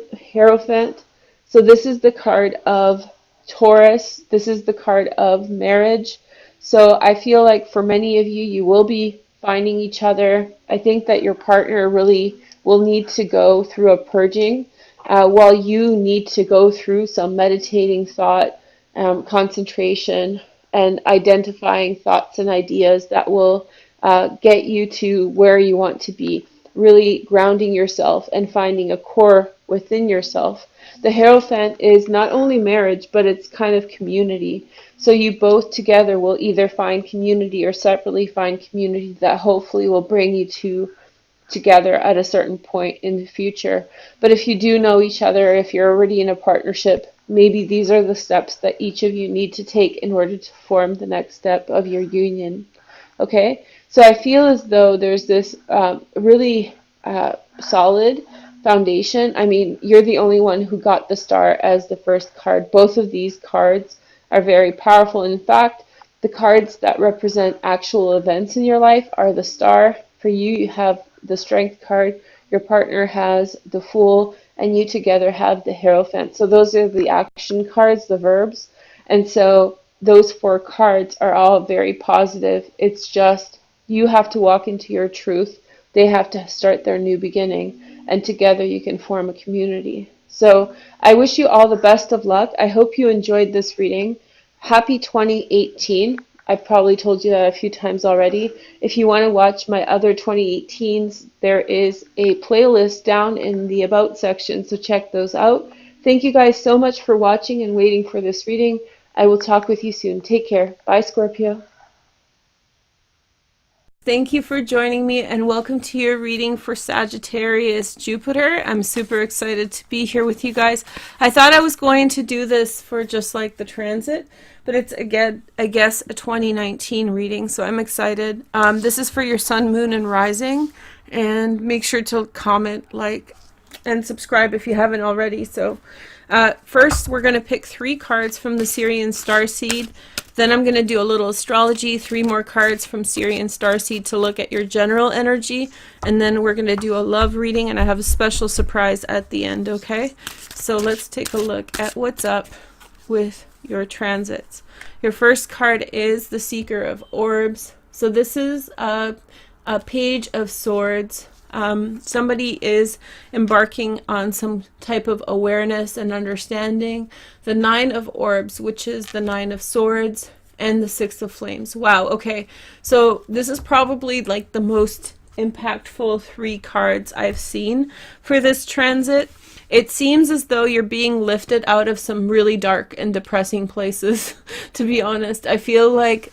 So this is the card of Taurus. This is the card of marriage. So I feel like for many of you, you will be finding each other. I think that your partner really will need to go through a purging, while you need to go through some meditating thought, concentration, and identifying thoughts and ideas that will get you to where you want to be, really grounding yourself and finding a core within yourself. The Hierophant is not only marriage, but it's kind of community. So you both together will either find community or separately find community that hopefully will bring you together at a certain point in the future. But if you do know each other, if you're already in a partnership, maybe these are the steps that each of you need to take in order to form the next step of your union. Okay? So I feel as though there's this really solid foundation. I mean, you're the only one who got the Star as the first card. Both of these cards are very powerful. In fact, the cards that represent actual events in your life are the Star. For you, you have the Strength card. Your partner has the Fool, and you together have the Hierophant. So those are the action cards, the verbs. And so those 4 cards are all very positive. It's just you have to walk into your truth. They have to start their new beginning. and together you can form a community. So I wish you all the best of luck. I hope you enjoyed this reading. Happy 2018. I've probably told you that a few times already. If you want to watch my other 2018s, there is a playlist down in the About section, so check those out. Thank you guys so much for watching and waiting for this reading. I will talk with you soon. Take care. Bye, Scorpio. Thank you for joining me, and welcome to your reading for Sagittarius Jupiter. I'm super excited to be here with you guys. I thought I was going to do this for just like the transit, but it's again, I guess, a 2019 reading, so I'm excited. This is for your sun, moon, and rising, and make sure to comment, like, and subscribe if you haven't already. So first we're going to pick 3 cards from the Syrian starseed. Then I'm going to do a little astrology, 3 more cards from Syrian starseed to look at your general energy, and then we're going to do a love reading, and I have a special surprise at the end, okay? So let's take a look at what's up with your transits. Your first card is the Seeker of Orbs. So this is a Page of Swords. Somebody is embarking on some type of awareness and understanding. The 9 of Orbs, which is the 9 of Swords, and the 6 of Flames. Wow, okay. So this is probably like the most impactful 3 cards I've seen for this transit. It seems as though you're being lifted out of some really dark and depressing places, to be honest. I feel like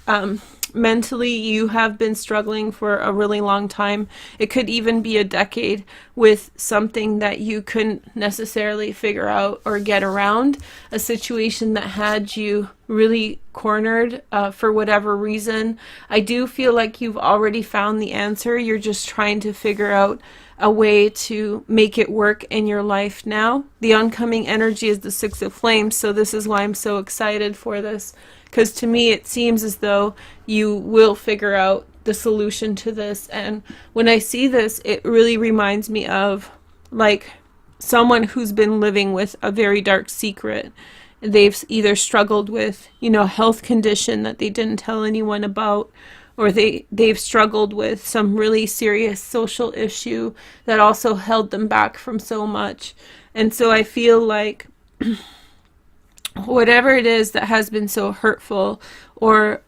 mentally you have been struggling for a really long time. It could even be a decade with something that you couldn't necessarily figure out or get around, a situation that had you really cornered for whatever reason. I do feel like you've already found the answer. You're just trying to figure out a way to make it work in your life now. The oncoming energy is the 6 of Flames, so this is why I'm so excited for this. Because to me it seems as though you will figure out the solution to this. And when I see this, it really reminds me of like someone who's been living with a very dark secret. They've either struggled with, you know, health condition that they didn't tell anyone about, or they've struggled with some really serious social issue that also held them back from so much. And so I feel like whatever it is that has been so hurtful or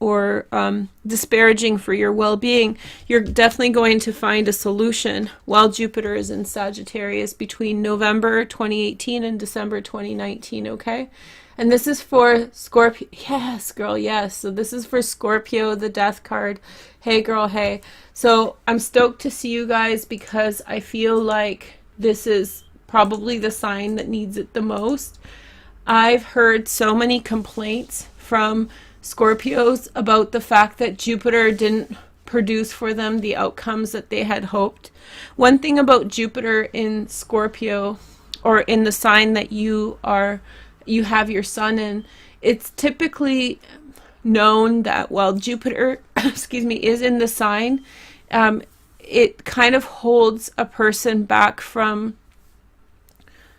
disparaging for your well-being, you're definitely going to find a solution while Jupiter is in Sagittarius between November 2018 and December 2019, okay? And this is for Scorpio. Yes, girl, yes. So this is for Scorpio, the Death card. Hey, girl, hey. So I'm stoked to see you guys because I feel like this is probably the sign that needs it the most. I've heard so many complaints from Scorpios about the fact that Jupiter didn't produce for them the outcomes that they had hoped. One thing about Jupiter in Scorpio, or in the sign that you have your sun in, it's typically known that while Jupiter excuse me, is in the sign, it kind of holds a person back from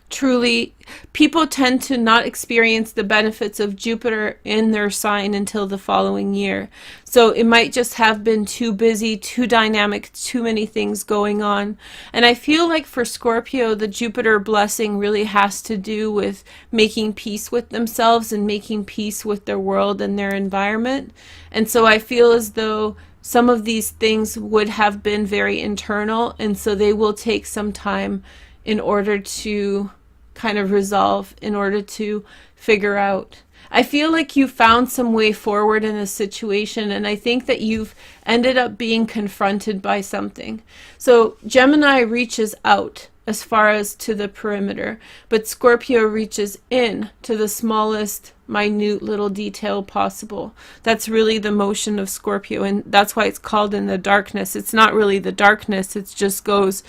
truly, people tend to not experience the benefits of Jupiter in their sign until the following year. So it might just have been too busy, too dynamic, too many things going on. And I feel like for Scorpio, the Jupiter blessing really has to do with making peace with themselves and making peace with their world and their environment. And so I feel as though some of these things would have been very internal, and so they will take some time in order to kind of resolve, in order to figure out. I feel like you found some way forward in a situation, and I think that you've ended up being confronted by something. So Gemini reaches out as far as to the perimeter, but Scorpio reaches in to the smallest, minute little detail possible. That's really the motion of Scorpio, and that's why it's called in the darkness. It's not really the darkness, it just goes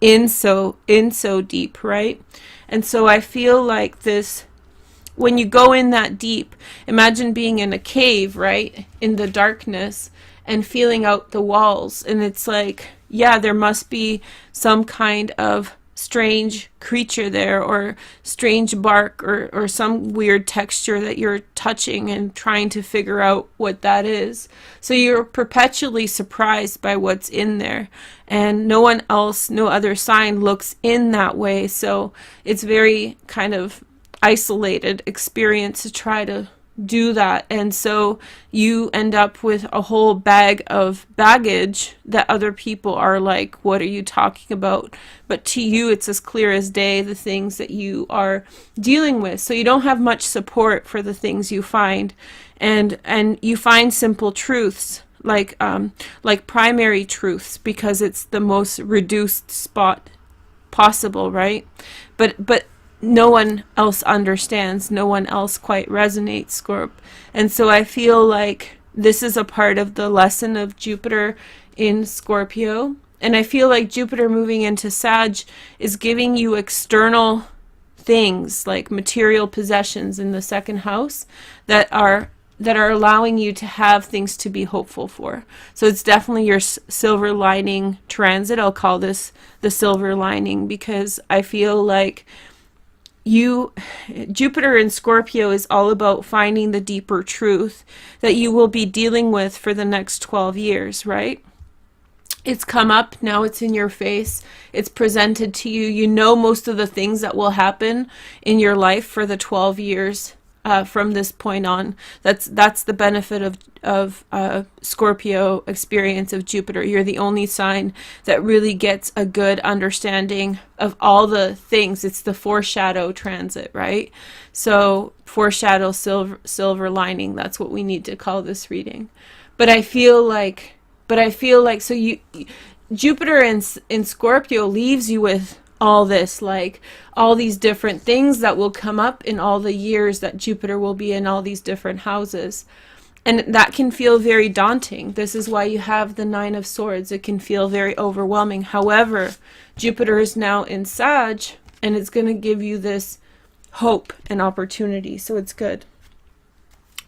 in so deep, right? And so I feel like this, when you go in that deep, imagine being in a cave, right, in the darkness, and feeling out the walls, and it's like, yeah, there must be some kind of strange creature there, or strange bark, or some weird texture that you're touching and trying to figure out what that is. So you're perpetually surprised by what's in there, and no one else, no other sign looks in that way. So it's very kind of isolated experience to try to do that, and so you end up with a whole bag of baggage that other people are like, what are you talking about? But to you it's as clear as day, the things that you are dealing with. So you don't have much support for the things you find, and you find simple truths, like primary truths, because it's the most reduced spot possible, right? But no one else understands, no one else quite resonates, Scorp. And so I feel like this is a part of the lesson of Jupiter in Scorpio. And I feel like Jupiter moving into Sag is giving you external things, like material possessions in the second house, that are allowing you to have things to be hopeful for. So it's definitely your silver lining transit. I'll call this the silver lining, because I feel like Jupiter in Scorpio is all about finding the deeper truth that you will be dealing with for the next 12 years, right? It's come up, now it's in your face, it's presented to you. You know most of the things that will happen in your life for the 12 years from this point on. That's the benefit of Scorpio experience of Jupiter. You're the only sign that really gets a good understanding of all the things. It's the foreshadow transit, right? So foreshadow, silver lining, that's what we need to call this reading. But I feel like so Jupiter in Scorpio leaves you with all this, like all these different things that will come up in all the years that Jupiter will be in all these different houses. And that can feel very daunting. This is why you have the Nine of Swords. It can feel very overwhelming. However, Jupiter is now in Sag, and it's going to give you this hope and opportunity. So it's good.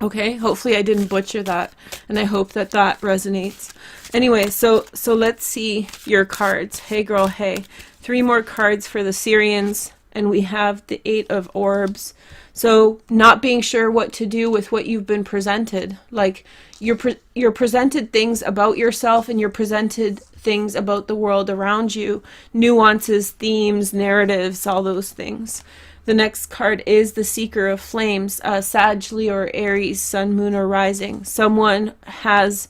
Okay, hopefully I didn't butcher that, and I hope that that resonates. Anyway, so let's see your cards. Hey girl, hey. 3 more cards for the Syrians, and we have the 8 of Orbs. So not being sure what to do with what you've been presented. Like you're presented things about yourself, and you're presented things about the world around you. Nuances, themes, narratives, all those things. The next card is the Seeker of Flames, Sag, Leo, or Aries, Sun, Moon, or Rising. Someone has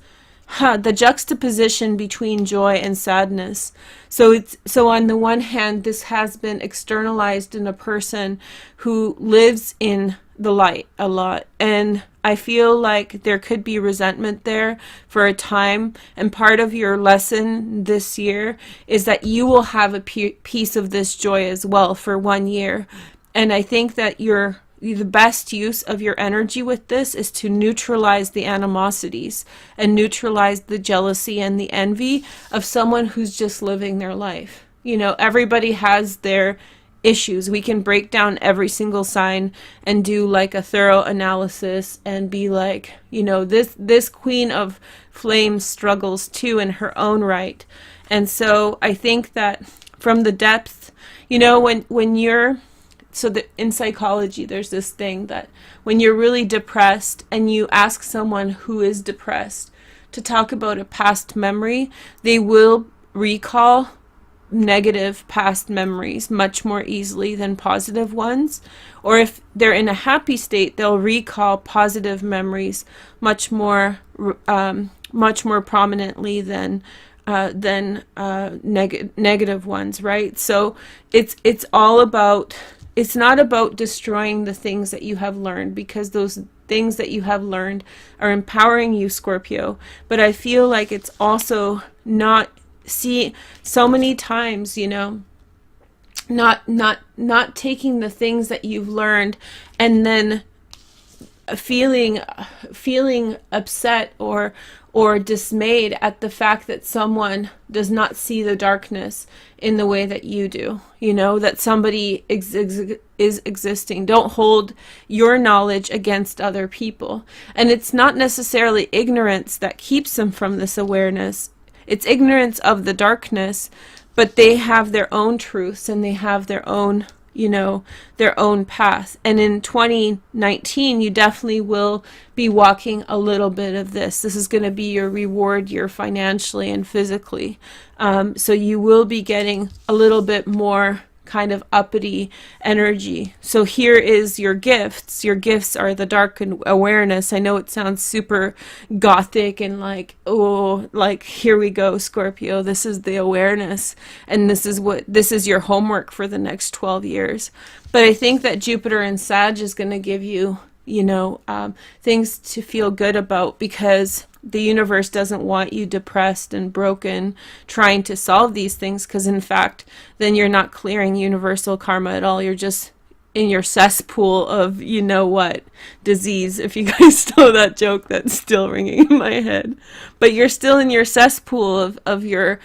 the juxtaposition between joy and sadness. So on the one hand, this has been externalized in a person who lives in the light a lot, and I feel like there could be resentment there for a time. And part of your lesson this year is that you will have a piece of this joy as well for 1 year. And I think that the best use of your energy with this is to neutralize the animosities and neutralize the jealousy and the envy of someone who's just living their life. You know, everybody has their issues. We can break down every single sign and do like a thorough analysis and be like, you know, this Queen of Flames struggles too in her own right. And so I think that from the depth, you know, when you're, so that in psychology, there's this thing that when you're really depressed and you ask someone who is depressed to talk about a past memory, they will recall negative past memories much more easily than positive ones. Or if they're in a happy state, they'll recall positive memories much more prominently than negative ones, right? So it's all about. It's not about destroying the things that you have learned, because those things that you have learned are empowering you, Scorpio. But I feel like it's also not, see, so many times, you know, not taking the things that you've learned and then feeling upset or dismayed at the fact that someone does not see the darkness in the way that you do, you know, that somebody is existing. Don't hold your knowledge against other people. And it's not necessarily ignorance that keeps them from this awareness. It's ignorance of the darkness, but they have their own truths and they have their own, you know, their own path. And in 2019, you definitely will be walking a little bit of this. This is going to be your reward year financially and physically. So you will be getting a little bit more kind of uppity energy. So here is your gifts. Your gifts are the dark awareness. I know it sounds super gothic and like, oh, like here we go, Scorpio. This is the awareness, and this is your homework for the next 12 years. But I think that Jupiter in Sag is going to give you, you know, things to feel good about, because the universe doesn't want you depressed and broken trying to solve these things, because in fact then you're not clearing universal karma at all. You're just in your cesspool of, you know what, disease. If you guys know that joke, that's still ringing in my head. But you're still in your cesspool of your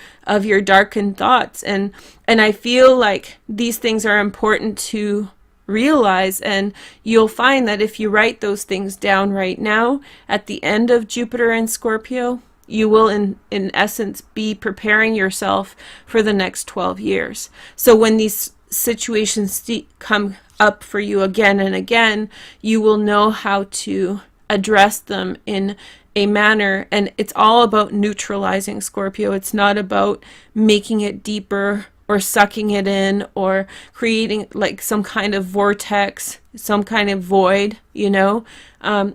darkened thoughts, and I feel like these things are important to realize, and you'll find that if you write those things down right now at the end of Jupiter in Scorpio, you will in essence be preparing yourself for the next 12 years. So when these situations come up for you again and again, you will know how to address them in a manner, and it's all about neutralizing, Scorpio. It's not about making it deeper or sucking it in or creating like some kind of vortex, some kind of void, you know,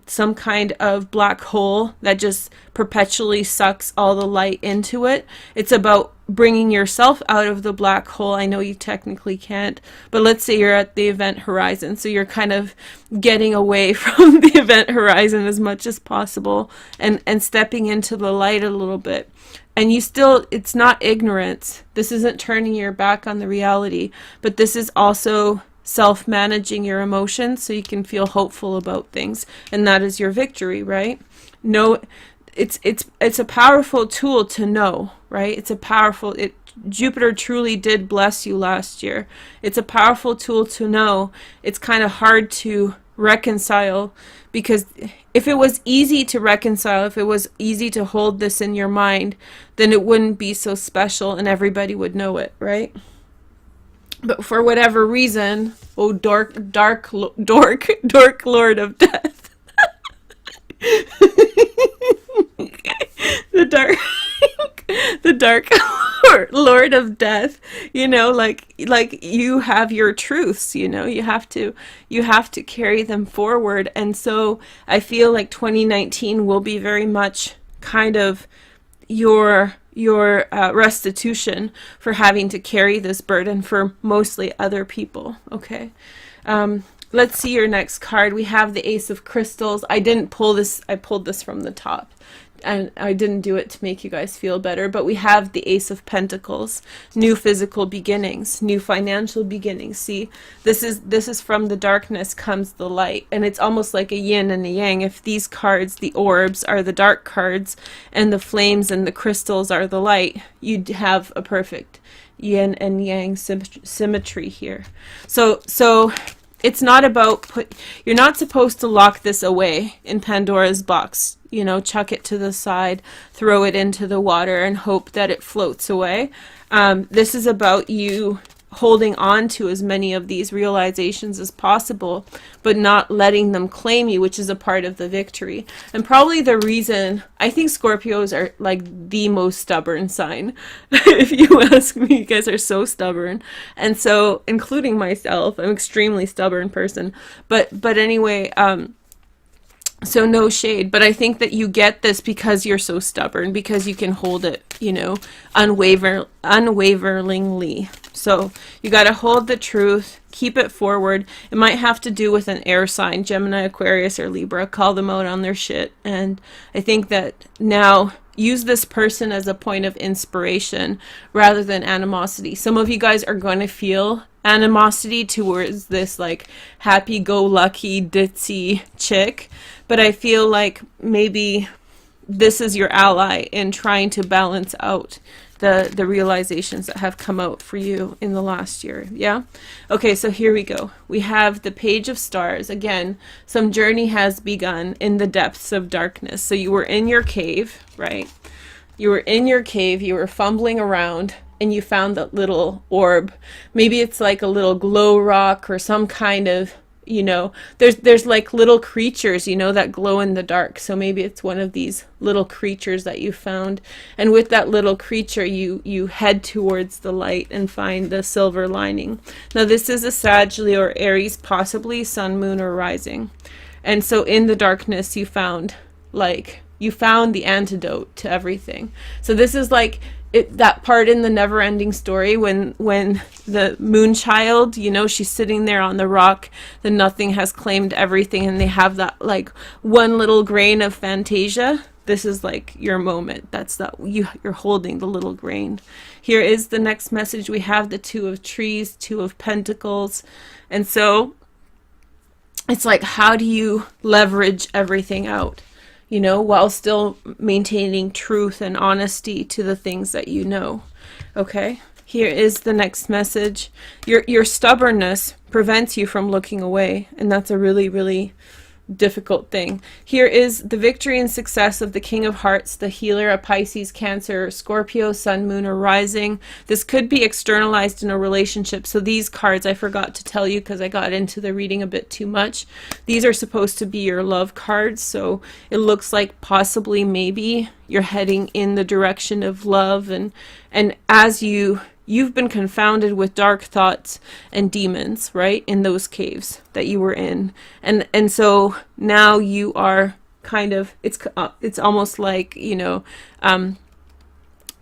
some kind of black hole that just perpetually sucks all the light into it. It's about bringing yourself out of the black hole. I know you technically can't, but let's say you're at the event horizon, so you're kind of getting away from the event horizon as much as possible and stepping into the light a little bit. And you still, it's not ignorance. This isn't turning your back on the reality, but this is also self-managing your emotions so you can feel hopeful about things. And that is your victory, right? No, it's a powerful tool to know, right? It's a powerful, Jupiter truly did bless you last year. It's a powerful tool to know. It's kind of hard to reconcile, because if it was easy to reconcile, if it was easy to hold this in your mind, then it wouldn't be so special and everybody would know it, right? But for whatever reason, oh, dork lord of death. the dark lord of death, you know, like you have your truths, you know, you have to carry them forward. And so I feel like 2019 will be very much kind of your restitution for having to carry this burden for mostly other people. Okay. Let's see your next card. We have the Ace of Crystals. I didn't pull this. I pulled this from the top, and I didn't do it to make you guys feel better, but we have the Ace of Pentacles, new physical beginnings, new financial beginnings. See, this is from the darkness comes the light, and it's almost like a yin and a yang. If these cards, the orbs, are the dark cards, and the flames and the crystals are the light, you'd have a perfect yin and yang symmetry here. So it's not about you're not supposed to lock this away in Pandora's box, you know, chuck it to the side, throw it into the water and hope that it floats away. This is about you holding on to as many of these realizations as possible, but not letting them claim you, which is a part of the victory. And probably the reason, I think Scorpios are like the most stubborn sign. If you ask me, you guys are so stubborn. And so, including myself, I'm an extremely stubborn person. But anyway, so no shade, but I think that you get this because you're so stubborn, because you can hold it, you know, unwaveringly. So you got to hold the truth, keep it forward. It might have to do with an air sign, Gemini, Aquarius, or Libra. Call them out on their shit. And I think that now use this person as a point of inspiration rather than animosity. Some of you guys are going to feel animosity towards this like happy-go-lucky ditzy chick, but I feel like maybe this is your ally in trying to balance out the realizations that have come out for you in the last year. Yeah? Okay, so here we go. We have the Page of Stars. Again, some journey has begun in the depths of darkness. So you were in your cave, right? You were in your cave, you were fumbling around, and you found that little orb. Maybe it's like a little glow rock or some kind of, you know, there's like little creatures, you know, that glow in the dark. So maybe it's one of these little creatures that you found. And with that little creature, you head towards the light and find the silver lining. Now this is a Sagittarius or Aries, possibly sun, moon, or rising. And so in the darkness, you found the antidote to everything. So this is like that part in the never-ending story when the moon child, you know, she's sitting there on the rock, the nothing has claimed everything, and they have that like one little grain of fantasia. This is like your moment. That's that you're holding the little grain. Here is the next message. We have the Two of Trees, Two of Pentacles. And so it's like, how do you leverage everything out, you know, while still maintaining truth and honesty to the things that you know? Okay, here is the next message. Your stubbornness prevents you from looking away, and that's a really, really difficult thing. Here is the victory and success of the King of Hearts, the healer, a Pisces, Cancer, Scorpio, Sun, Moon, or Rising. This could be externalized in a relationship. So these cards, I forgot to tell you because I got into the reading a bit too much. These are supposed to be your love cards. So it looks like possibly maybe you're heading in the direction of love, and as you've been confounded with dark thoughts and demons, right, in those caves that you were in. And so now you are kind of, it's almost like, you know,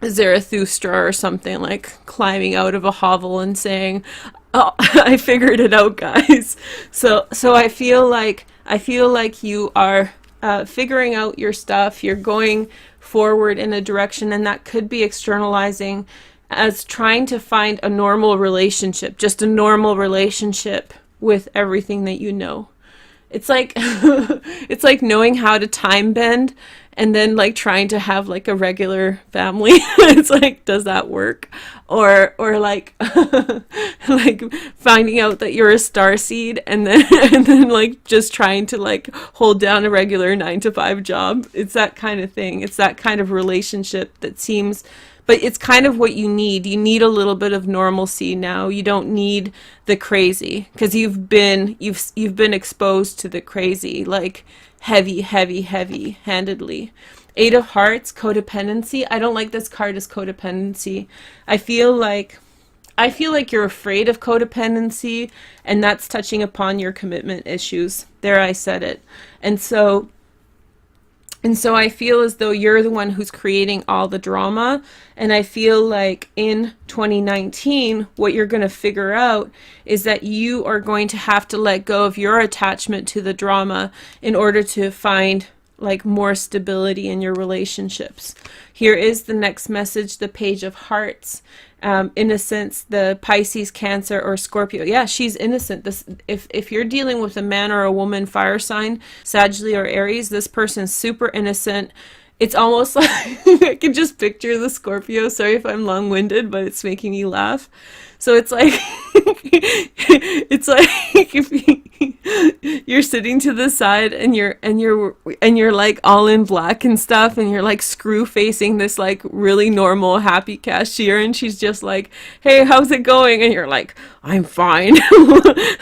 Zarathustra or something, like climbing out of a hovel and saying, oh, I figured it out, guys. So I feel like you are figuring out your stuff. You're going forward in a direction, and that could be externalizing as trying to find a normal relationship, just a normal relationship with everything that you know. It's like it's like knowing how to time bend and then like trying to have like a regular family. It's like, does that work? Or like like finding out that you're a starseed and then like just trying to like hold down a regular 9-to-5 job. It's that kind of thing. It's that kind of relationship that seems, but it's kind of what you need. You need a little bit of normalcy now. You don't need the crazy, because you've been exposed to the crazy, like heavy-handedly. Eight of Hearts, codependency. I don't like this card as codependency. I feel like you're afraid of codependency, and that's touching upon your commitment issues. There, I said it. And so I feel as though you're the one who's creating all the drama. And I feel like in 2019, what you're going to figure out is that you are going to have to let go of your attachment to the drama in order to find like more stability in your relationships. Here is the next message, the Page of Hearts. Innocence, the Pisces, Cancer, or Scorpio. Yeah, she's innocent. This, if you're dealing with a man or a woman fire sign, Sagittarius or Aries, this person's super innocent. It's almost like I can just picture the Scorpio. Sorry if I'm long-winded, but it's making me laugh. So it's like it's like if you're sitting to the side and you're like all in black and stuff, and you're like screw facing this like really normal happy cashier, and she's just like, hey, how's it going? And you're like, I'm fine.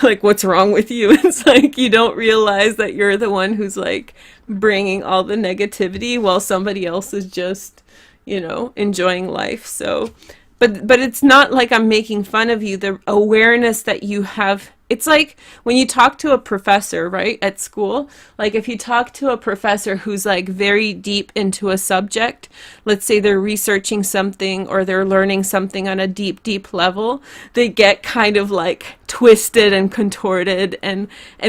Like, what's wrong with you? It's like you don't realize that you're the one who's like bringing all the negativity while somebody else is just, you know, enjoying life. So but it's not like I'm making fun of you. The awareness that you have, it's like when you talk to a professor, right, at school, like if you talk to a professor who's like very deep into a subject, let's say they're researching something or they're learning something on a deep level, they get kind of like twisted and contorted and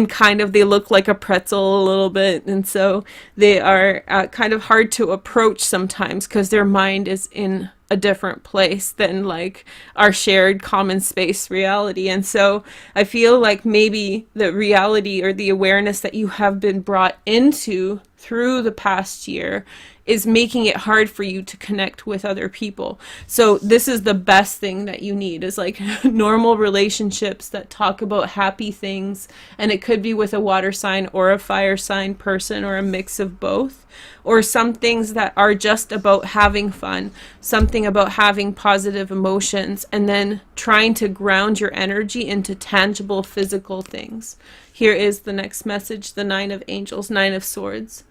kind of, they look like a pretzel a little bit. And so they are kind of hard to approach sometimes because their mind is in a different place than like our shared common space reality. And so I feel like maybe the reality or the awareness that you have been brought into through the past year is making it hard for you to connect with other people. So this is the best thing that you need, is like normal relationships that talk about happy things. And it could be with a water sign or a fire sign person, or a mix of both, or some things that are just about having fun, something about having positive emotions, and then trying to ground your energy into tangible physical things. Here is the next message, the Nine of Angels, Nine of Swords.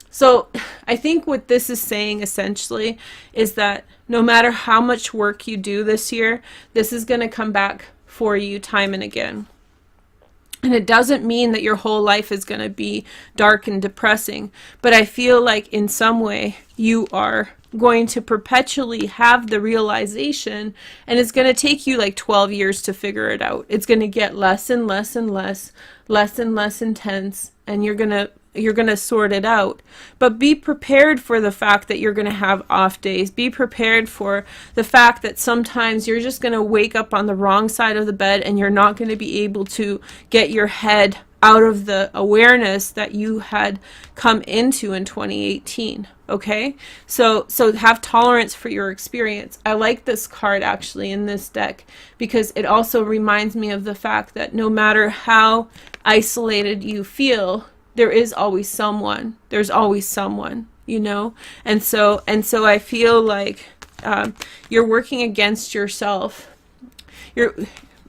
So I think what this is saying essentially is that no matter how much work you do this year, this is going to come back for you time and again. And it doesn't mean that your whole life is going to be dark and depressing, but I feel like in some way you are going to perpetually have the realization, and it's going to take you like 12 years to figure it out. It's going to get less and less and less and less intense, and you're going to sort it out. But be prepared for the fact that you're going to have off days. Be prepared for the fact that sometimes you're just going to wake up on the wrong side of the bed, and you're not going to be able to get your head out of the awareness that you had come into in 2018. Okay, so have tolerance for your experience. I like this card actually in this deck because it also reminds me of the fact that no matter how isolated you feel, there is always someone. There's always someone, you know? And so I feel like you're working against yourself.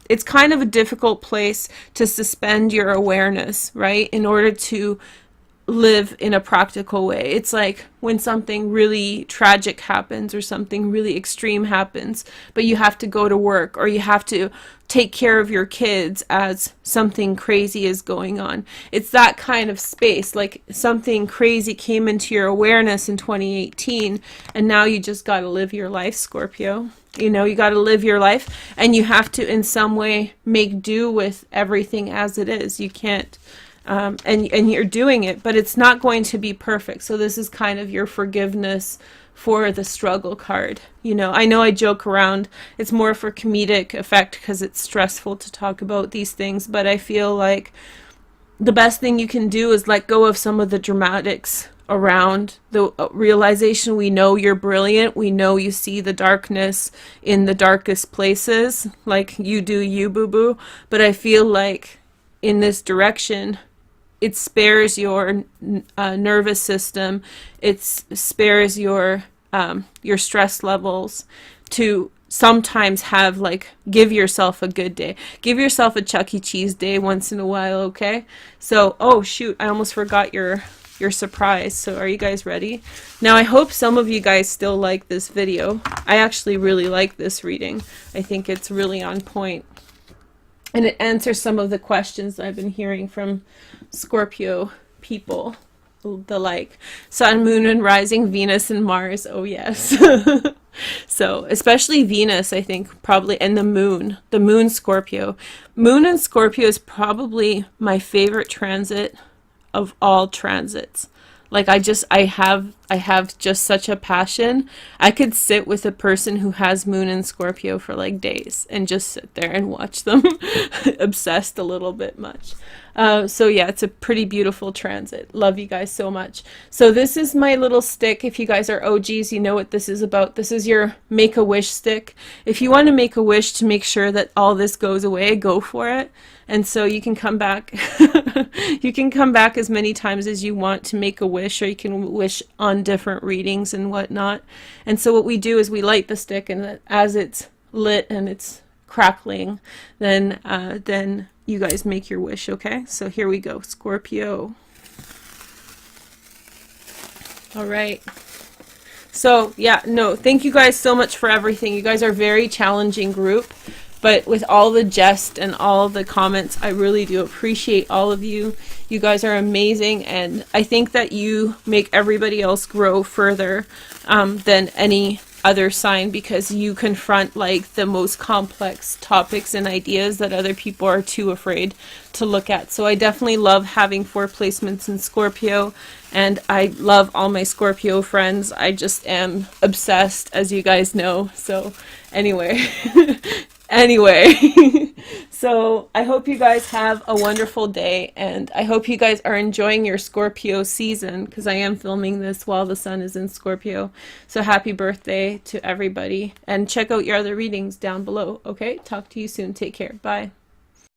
It's kind of a difficult place to suspend your awareness, right? In order to live in a practical way. It's like when something really tragic happens or something really extreme happens, but you have to go to work or you have to take care of your kids as something crazy is going on. It's that kind of space, like something crazy came into your awareness in 2018 and now you just got to live your life, Scorpio. You know, you got to live your life and you have to in some way make do with everything as it is. You can't and you're doing it, but it's not going to be perfect. So this is kind of your forgiveness for the struggle card. You know I joke around. It's more for comedic effect because it's stressful to talk about these things, but I feel like the best thing you can do is let go of some of the dramatics around the realization. We know you're brilliant. We know you see the darkness in the darkest places, like you do you, boo-boo. But I feel like in this direction, it spares your nervous system. It spares your stress levels to sometimes have like, give yourself a good day. Give yourself a Chuck E. Cheese day once in a while, okay? So, oh shoot, I almost forgot your surprise. So are you guys ready? Now I hope some of you guys still like this video. I actually really like this reading. I think it's really on point. And it answers some of the questions I've been hearing from Scorpio people. The like, Sun, Moon, and Rising, Venus, and Mars. Oh, yes. So, especially Venus, I think, probably, and the Moon. The Moon, Scorpio. Moon and Scorpio is probably my favorite transit of all transits. Like I have just such a passion. I could sit with a person who has Moon and Scorpio for like days and just sit there and watch them. Obsessed a little bit much. So yeah, it's a pretty beautiful transit. Love you guys so much. So this is my little stick. If you guys are OGs, you know what this is about. This is your Make-A-Wish stick. If you want to make a wish to make sure that all this goes away, go for it. And so you can come back. You can come back as many times as you want to make a wish, or you can wish on different readings and whatnot. And so what we do is we light the stick, and as it's lit and it's crackling, then you guys make your wish, okay? So here we go, Scorpio. All right. So yeah, no, thank you guys so much for everything. You guys are a very challenging group. But with all the jest and all the comments, I really do appreciate all of you. You guys are amazing, and I think that you make everybody else grow further than any other sign, because you confront like the most complex topics and ideas that other people are too afraid to look at. So I definitely love having 4 placements in Scorpio, and I love all my Scorpio friends. I just am obsessed, as you guys know. So anyway. Anyway, So I hope you guys have a wonderful day, and I hope you guys are enjoying your Scorpio season, because I am filming this while the sun is in Scorpio. So happy birthday to everybody, and check out your other readings down below. Okay, talk to you soon. Take care. Bye.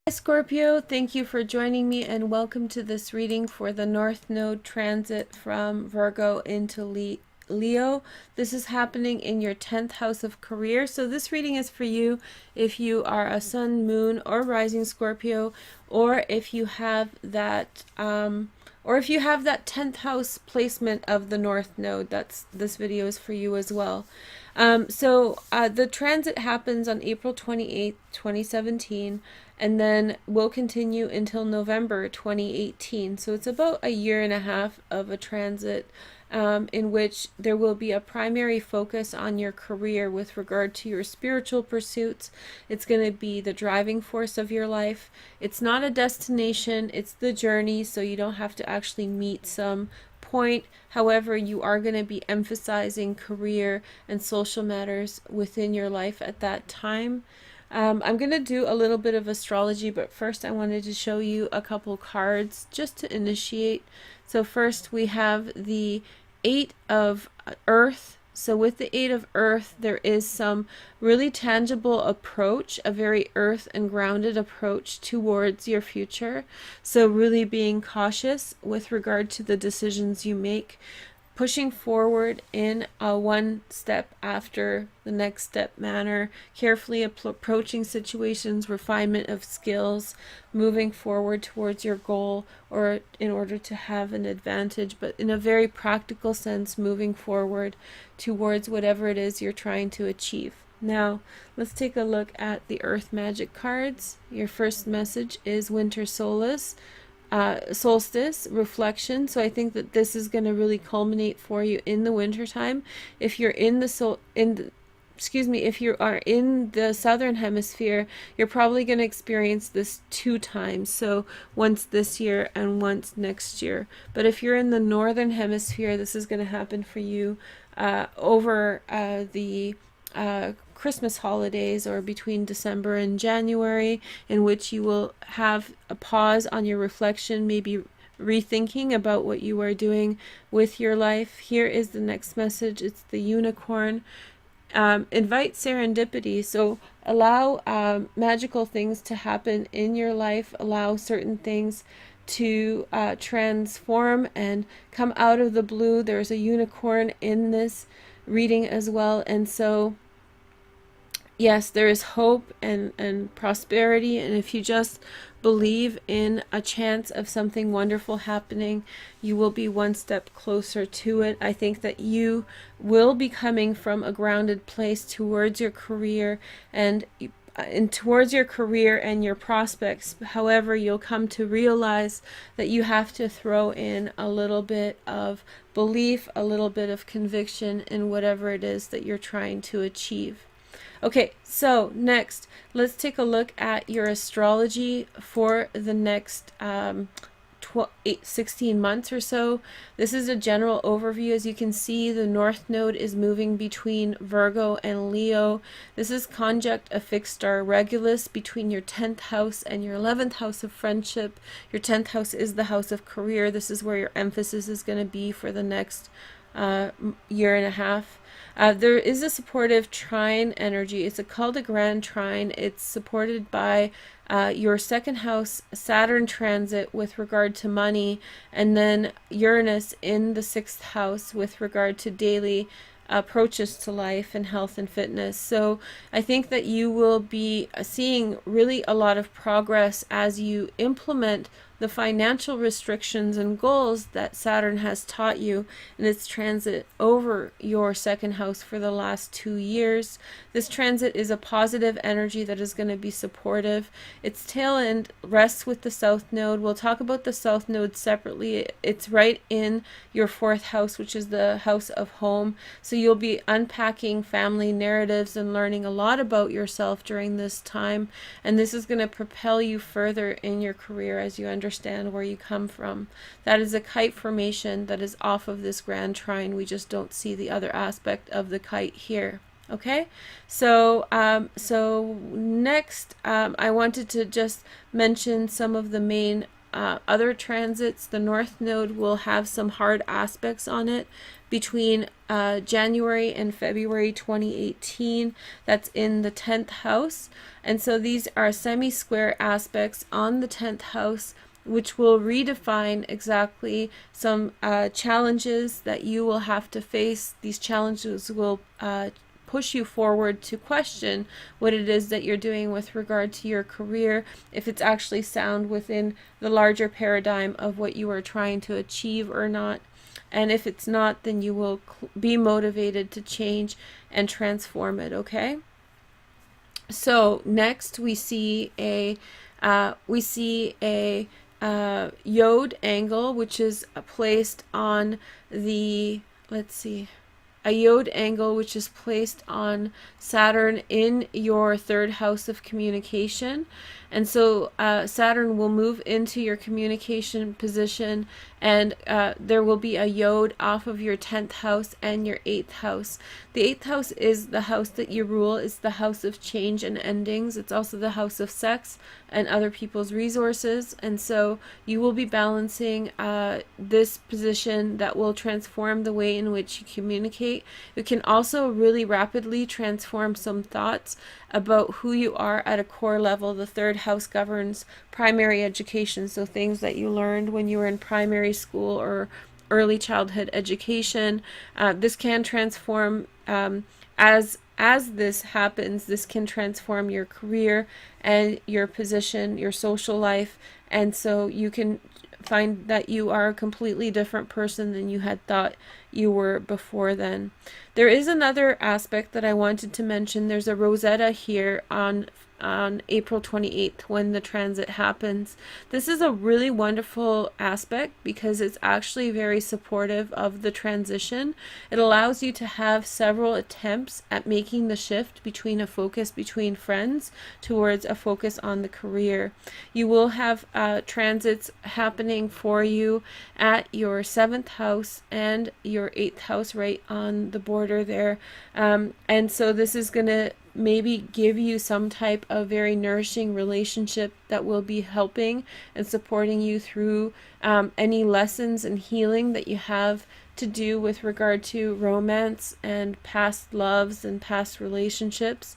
Hi Scorpio, thank you for joining me, and welcome to this reading for the North Node transit from Virgo into Leo. This is happening in your 10th house of career. So this reading is for you if you are a sun, moon, or rising Scorpio, or if you have that 10th house placement of the North Node. This video is for you as well. The transit happens on April 28th, 2017, and then will continue until November 2018. So it's about a year and a half of a transit in which there will be a primary focus on your career with regard to your spiritual pursuits. It's going to be the driving force of your life. It's not a destination, it's the journey, so you don't have to actually meet some point. However, you are going to be emphasizing career and social matters within your life at that time. I'm going to do a little bit of astrology, but first I wanted to show you a couple cards just to initiate. So first we have the 8 of Earth. So with the 8 of Earth, there is some really tangible approach, a very earth and grounded approach towards your future. So really being cautious with regard to the decisions you make, pushing forward in a one step after the next step manner, carefully approaching situations, refinement of skills, moving forward towards your goal or in order to have an advantage, but in a very practical sense, moving forward towards whatever it is you're trying to achieve. Now, let's take a look at the Earth Magic cards. Your first message is Winter Solstice, reflection. So I think that this is going to really culminate for you in the winter time. If you're if you are in the southern hemisphere, you're probably going to experience this 2 times. So once this year and once next year. But if you're in the northern hemisphere, this is going to happen for you over the Christmas holidays, or between December and January, in which you will have a pause on your reflection, maybe rethinking about what you are doing with your life. Here is the next message. It's the Unicorn. Invite serendipity. So allow magical things to happen in your life. Allow certain things to transform and come out of the blue. There's a unicorn in this reading as well, and so yes, there is hope and prosperity, and if you just believe in a chance of something wonderful happening, you will be one step closer to it. I think that you will be coming from a grounded place towards your career and towards your career and your prospects. However, you'll come to realize that you have to throw in a little bit of belief, a little bit of conviction in whatever it is that you're trying to achieve. Okay, so next, let's take a look at your astrology for the next 16 months or so. This is a general overview. As you can see, the North Node is moving between Virgo and Leo. This is conjunct a fixed star Regulus between your 10th house and your 11th house of friendship. Your 10th house is the house of career. This is where your emphasis is going to be for the next year and a half. There is a supportive trine energy. It's called a grand trine. It's supported by your 2nd house Saturn transit with regard to money, and then Uranus in the 6th house with regard to daily approaches to life and health and fitness. So I think that you will be seeing really a lot of progress as you implement the financial restrictions and goals that Saturn has taught you in its transit over your 2nd house for the last 2 years. This transit is a positive energy that is going to be supportive. Its tail end rests with the South Node. We'll talk about the South Node separately. It's right in your 4th house, which is the house of home. So you'll be unpacking family narratives and learning a lot about yourself during this time. And this is going to propel you further in your career as you understand where you come from. That is a kite formation that is off of this grand trine. We just don't see the other aspect of the kite here. Okay, so next, I wanted to just mention some of the main other transits. The North Node will have some hard aspects on it between January and February 2018. That's in the 10th house, and so these are semi-square aspects on the 10th house, which will redefine exactly some challenges that you will have to face. These challenges will push you forward to question what it is that you're doing with regard to your career, if it's actually sound within the larger paradigm of what you are trying to achieve or not. And if it's not, then you will be motivated to change and transform it, okay? So next we see a yod angle, which is placed on the, let's see, a yod angle which is placed on Saturn in your third house of communication. And so Saturn will move into your communication position, and there will be a yod off of your 10th house and your 8th house. The 8th house is the house that you rule. It's the house of change and endings. It's also the house of sex and other people's resources. And so you will be balancing this position that will transform the way in which you communicate. It can also really rapidly transform some thoughts about who you are at a core level. The third house governs primary education, so things that you learned when you were in primary school or early childhood education. This can transform as this happens. This can transform your career and your position, your social life, and so you can find that you are a completely different person than you had thought you were before then. There is another aspect that I wanted to mention. There's a Rosetta here on April 28th when the transit happens. This is a really wonderful aspect because it's actually very supportive of the transition. It allows you to have several attempts at making the shift between a focus between friends towards a focus on the career. You will have transits happening for you at your 7th house and your 8th house, right on the border there. And so this is going to maybe give you some type of very nourishing relationship that will be helping and supporting you through any lessons and healing that you have to do with regard to romance and past loves and past relationships.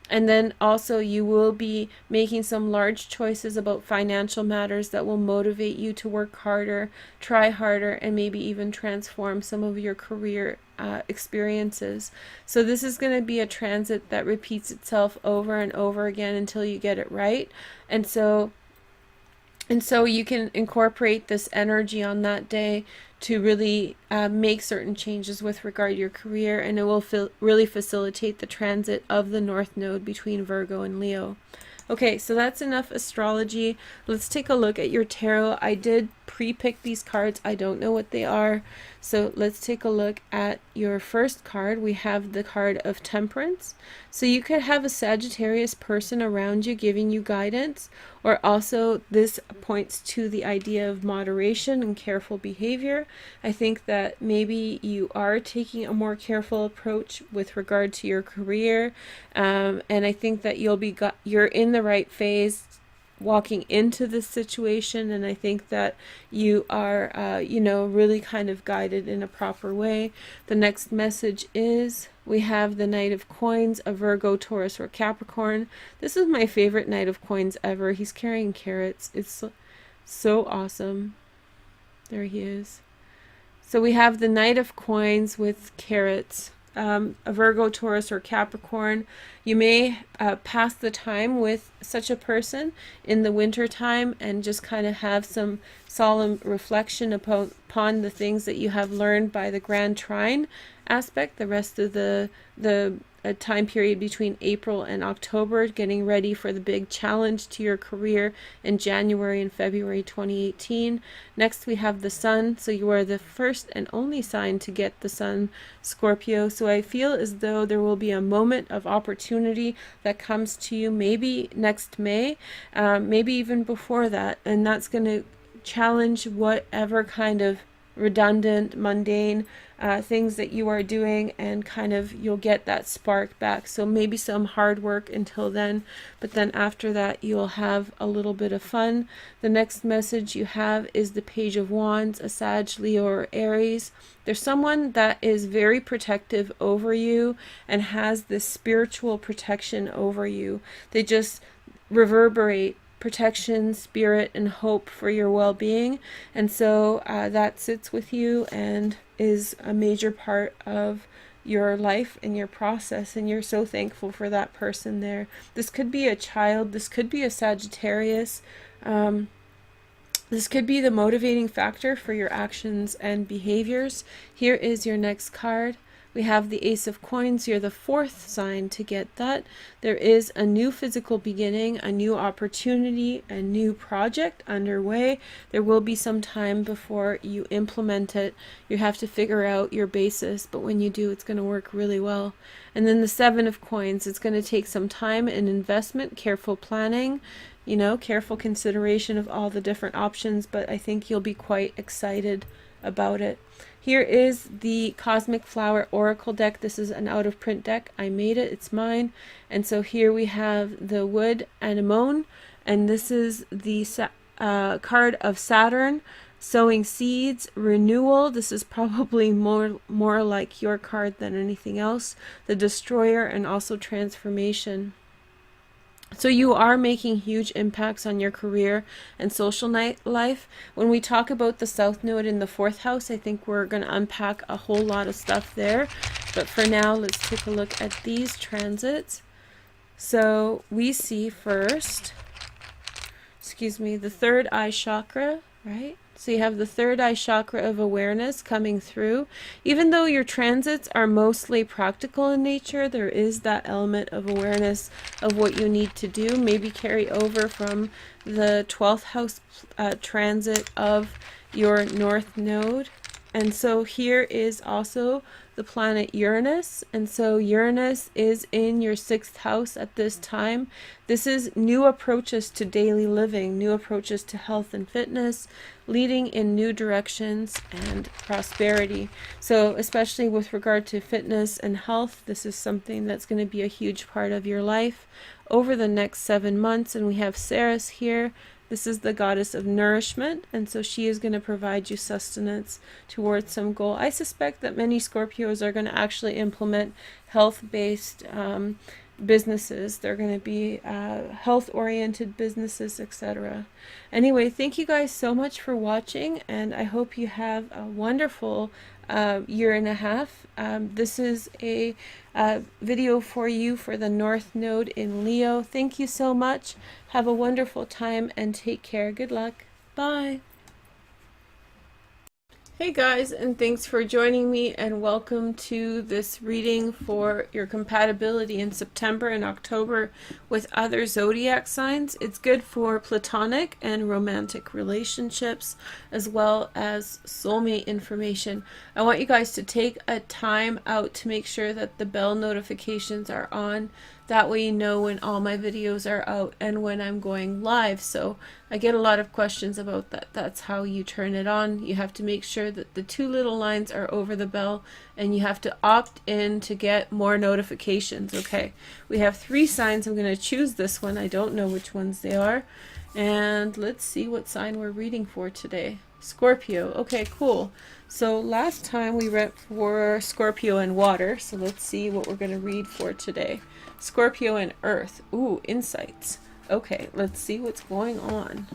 And then also you will be making some large choices about financial matters that will motivate you to work harder, try harder, and maybe even transform some of your career experiences. So this is going to be a transit that repeats itself over and over again until you get it right. And so you can incorporate this energy on that day to really make certain changes with regard to your career, and it will really facilitate the transit of the North Node between Virgo and Leo. Okay, so that's enough astrology. Let's take a look at your tarot. I did pre-pick these cards. I don't know what they are. So let's take a look at your first card. We have the card of Temperance. So you could have a Sagittarius person around you giving you guidance, or also this points to the idea of moderation and careful behavior. I think that maybe you are taking a more careful approach with regard to your career, and I think that you're in the right phase walking into this situation, and I think that you are really kind of guided in a proper way. The next message is we have the Knight of Coins, a Virgo, Taurus, or Capricorn. This is my favorite Knight of Coins ever. He's carrying carrots. It's so awesome. There he is. So we have the Knight of Coins with carrots. A Virgo, Taurus, or Capricorn. You may pass the time with such a person in the winter time and just kind of have some solemn reflection upon the things that you have learned by the Grand Trine aspect the rest of the time period between April and October, getting ready for the big challenge to your career in January and February 2018. Next, we have the Sun. So you are the first and only sign to get the Sun, Scorpio. So I feel as though there will be a moment of opportunity that comes to you maybe next May, maybe even before that, and that's going to challenge whatever kind of redundant, mundane things that you are doing, and kind of you'll get that spark back. So maybe some hard work until then, but then after that you'll have a little bit of fun. The next message you have is the Page of Wands, a Sag, Leo, or Aries. There's someone that is very protective over you and has this spiritual protection over you. They just reverberate protection, spirit, and hope for your well-being, and so that sits with you and is a major part of your life and your process, and you're so thankful for that person there. This could be a child, this could be a Sagittarius, this could be the motivating factor for your actions and behaviors. Here is your next card. We have the Ace of Coins. You're the fourth sign to get that. There is a new physical beginning, a new opportunity, a new project underway. There will be some time before you implement it. You have to figure out your basis, but when you do, it's going to work really well. And then the Seven of Coins. It's going to take some time and investment, careful planning, you know, careful consideration of all the different options, but I think you'll be quite excited about it. Here is the Cosmic Flower Oracle deck. This is an out-of-print deck. I made it. It's mine. And so here we have the Wood Anemone, and this is the card of Saturn, sowing seeds, renewal. This is probably more like your card than anything else. The Destroyer, and also transformation. So you are making huge impacts on your career and social life. When we talk about the South Node in the fourth house, I think we're going to unpack a whole lot of stuff there. But for now, let's take a look at these transits. So we see first, the third eye chakra, right? So you have the third eye chakra of awareness coming through. Even though your transits are mostly practical in nature, there is that element of awareness of what you need to do. Maybe carry over from the 12th house transit of your North Node. And so here is also the planet Uranus, and so Uranus is in your 6th house at this time. This is new approaches to daily living, new approaches to health and fitness, leading in new directions and prosperity. So especially with regard to fitness and health, this is something that's going to be a huge part of your life over the next 7 months. And we have Ceres here. This is the goddess of nourishment, and so she is going to provide you sustenance towards some goal. I suspect that many Scorpios are going to actually implement health-based businesses. They're going to be health-oriented businesses, etc. Anyway, thank you guys so much for watching, and I hope you have a wonderful year and a half. This is a video for you for the North Node in Leo. Thank you so much. Have a wonderful time and take care. Good luck. Bye. Hey guys, and thanks for joining me, and welcome to this reading for your compatibility in September and October with other zodiac signs. It's good for platonic and romantic relationships, as well as soulmate information. I want you guys to take a time out to make sure that the bell notifications are on. That way you know when all my videos are out and when I'm going live. So I get a lot of questions about that. That's how you turn it on. You have to make sure that the 2 little lines are over the bell, and you have to opt in to get more notifications. Okay, we have 3 signs. I'm going to choose this one. I don't know which ones they are. And let's see what sign we're reading for today. Scorpio. Okay, cool. So last time we read for Scorpio and water. So let's see what we're going to read for today. Scorpio and earth. Ooh, insights. Okay, let's see what's going on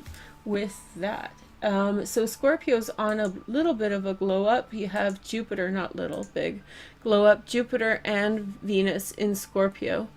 with that. So Scorpio's on a little bit of a glow up. You have Jupiter, not little, big glow up, Jupiter and Venus in Scorpio.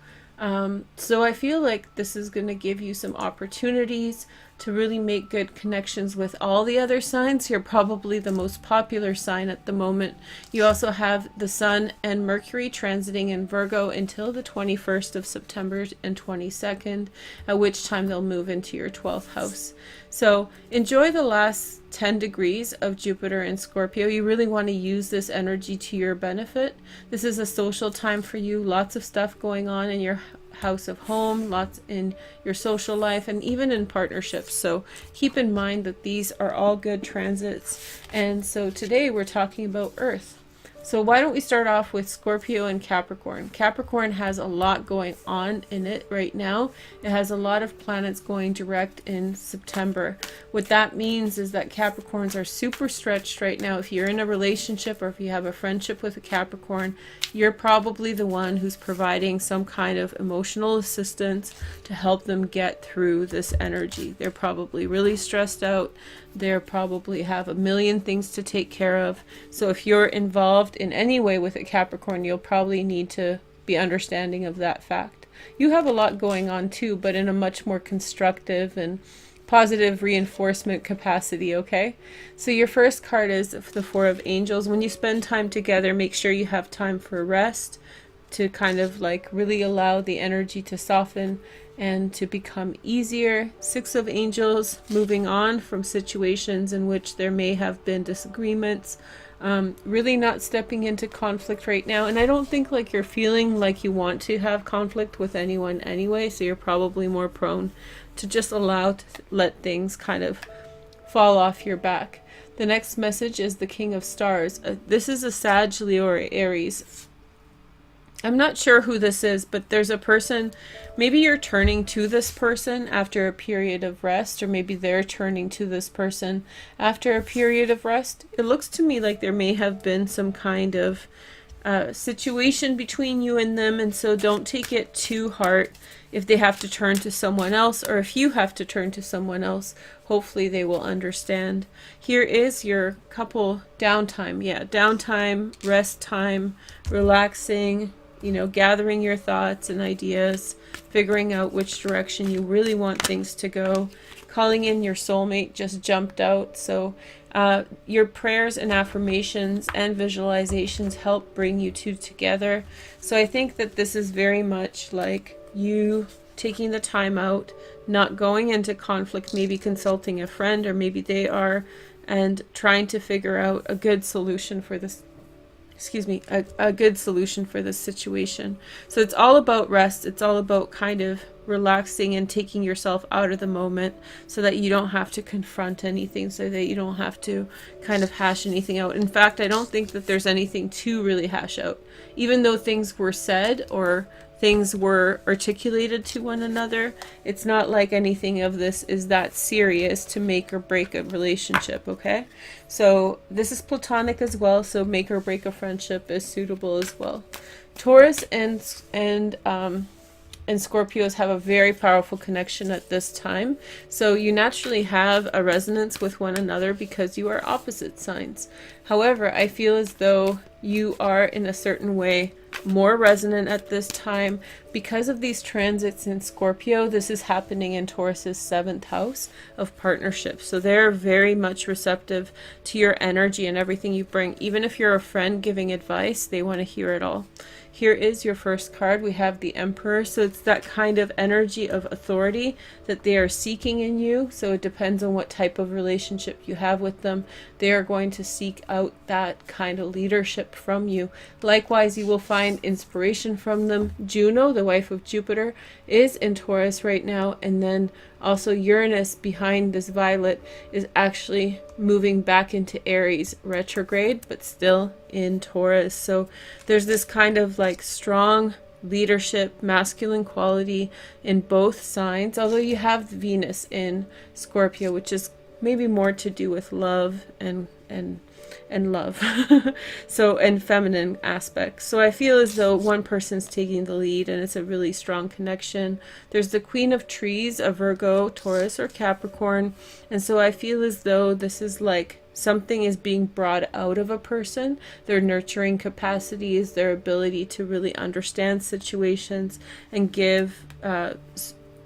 So I feel like this is going to give you some opportunities to really make good connections with all the other signs. You're probably the most popular sign at the moment. You also have the Sun and Mercury transiting in Virgo until the 21st of September and 22nd, at which time they'll move into your 12th house. So enjoy the last 10 degrees of Jupiter in Scorpio. You really want to use this energy to your benefit. This is a social time for you. Lots of stuff going on in your house of home, lots in your social life, and even in partnerships. So keep in mind that these are all good transits. And so today we're talking about Earth. So why don't we start off with Scorpio and Capricorn. Capricorn has a lot going on in it right now. It has a lot of planets going direct in September. What that means is that Capricorns are super stretched right now. If you're in a relationship or if you have a friendship with a Capricorn, you're probably the one who's providing some kind of emotional assistance to help them get through this energy. They're probably really stressed out. They probably have a million things to take care of. So if you're involved in any way with a Capricorn, you'll probably need to be understanding of that fact. You have a lot going on too, but in a much more constructive and positive reinforcement capacity, okay? So your first card is the Four of Angels. When you spend time together, make sure you have time for rest, to kind of like really allow the energy to soften and to become easier. Six of Angels, moving on from situations in which there may have been disagreements. Really not stepping into conflict right now. And I don't think like you're feeling like you want to have conflict with anyone anyway. So you're probably more prone to just allow to let things kind of fall off your back. The next message is the King of Stars. This is a Sag, Leo, or Aries. I'm not sure who this is, but there's a person, maybe you're turning to this person after a period of rest, or maybe they're turning to this person after a period of rest. It looks to me like there may have been some kind of situation between you and them, and so don't take it too hard if they have to turn to someone else, or if you have to turn to someone else. Hopefully they will understand. Here is your couple downtime. Yeah, downtime, rest time, relaxing, you know, gathering your thoughts and ideas, figuring out which direction you really want things to go. Calling in your soulmate just jumped out. So your prayers and affirmations and visualizations help bring you two together. So I think that this is very much like you taking the time out, not going into conflict, maybe consulting a friend, or maybe they are, and trying to figure out a good solution for this. A good solution for this situation. So it's all about rest. It's all about kind of relaxing and taking yourself out of the moment so that you don't have to confront anything, so that you don't have to kind of hash anything out. In fact, I don't think that there's anything to really hash out. Even though things were said or things were articulated to one another, it's not like anything of this is that serious to make or break a relationship, okay? So this is platonic as well, so make or break a friendship is suitable as well. Taurus and Scorpios have a very powerful connection at this time. So you naturally have a resonance with one another because you are opposite signs. However, I feel as though you are in a certain way more resonant at this time because of these transits in Scorpio. This is happening in Taurus's 7th house of partnerships. So they're very much receptive to your energy and everything you bring. Even if you're a friend giving advice, they want to hear it all. Here is your first card. We have the Emperor. So it's that kind of energy of authority that they are seeking in you. So it depends on what type of relationship you have with them. They are going to seek out that kind of leadership from you. Likewise, you will find inspiration from them. Juno, the wife of Jupiter, is in Taurus right now. And then also Uranus behind this violet is actually moving back into Aries retrograde, but still in Taurus. So there's this kind of like strong leadership, masculine quality in both signs, although you have Venus in Scorpio, which is maybe more to do with love and love. So, and feminine aspects. So I feel as though one person's taking the lead and it's a really strong connection. There's the Queen of Trees, a Virgo, Taurus, or Capricorn. And so I feel as though this is like something is being brought out of a person, their nurturing capacities, their ability to really understand situations and give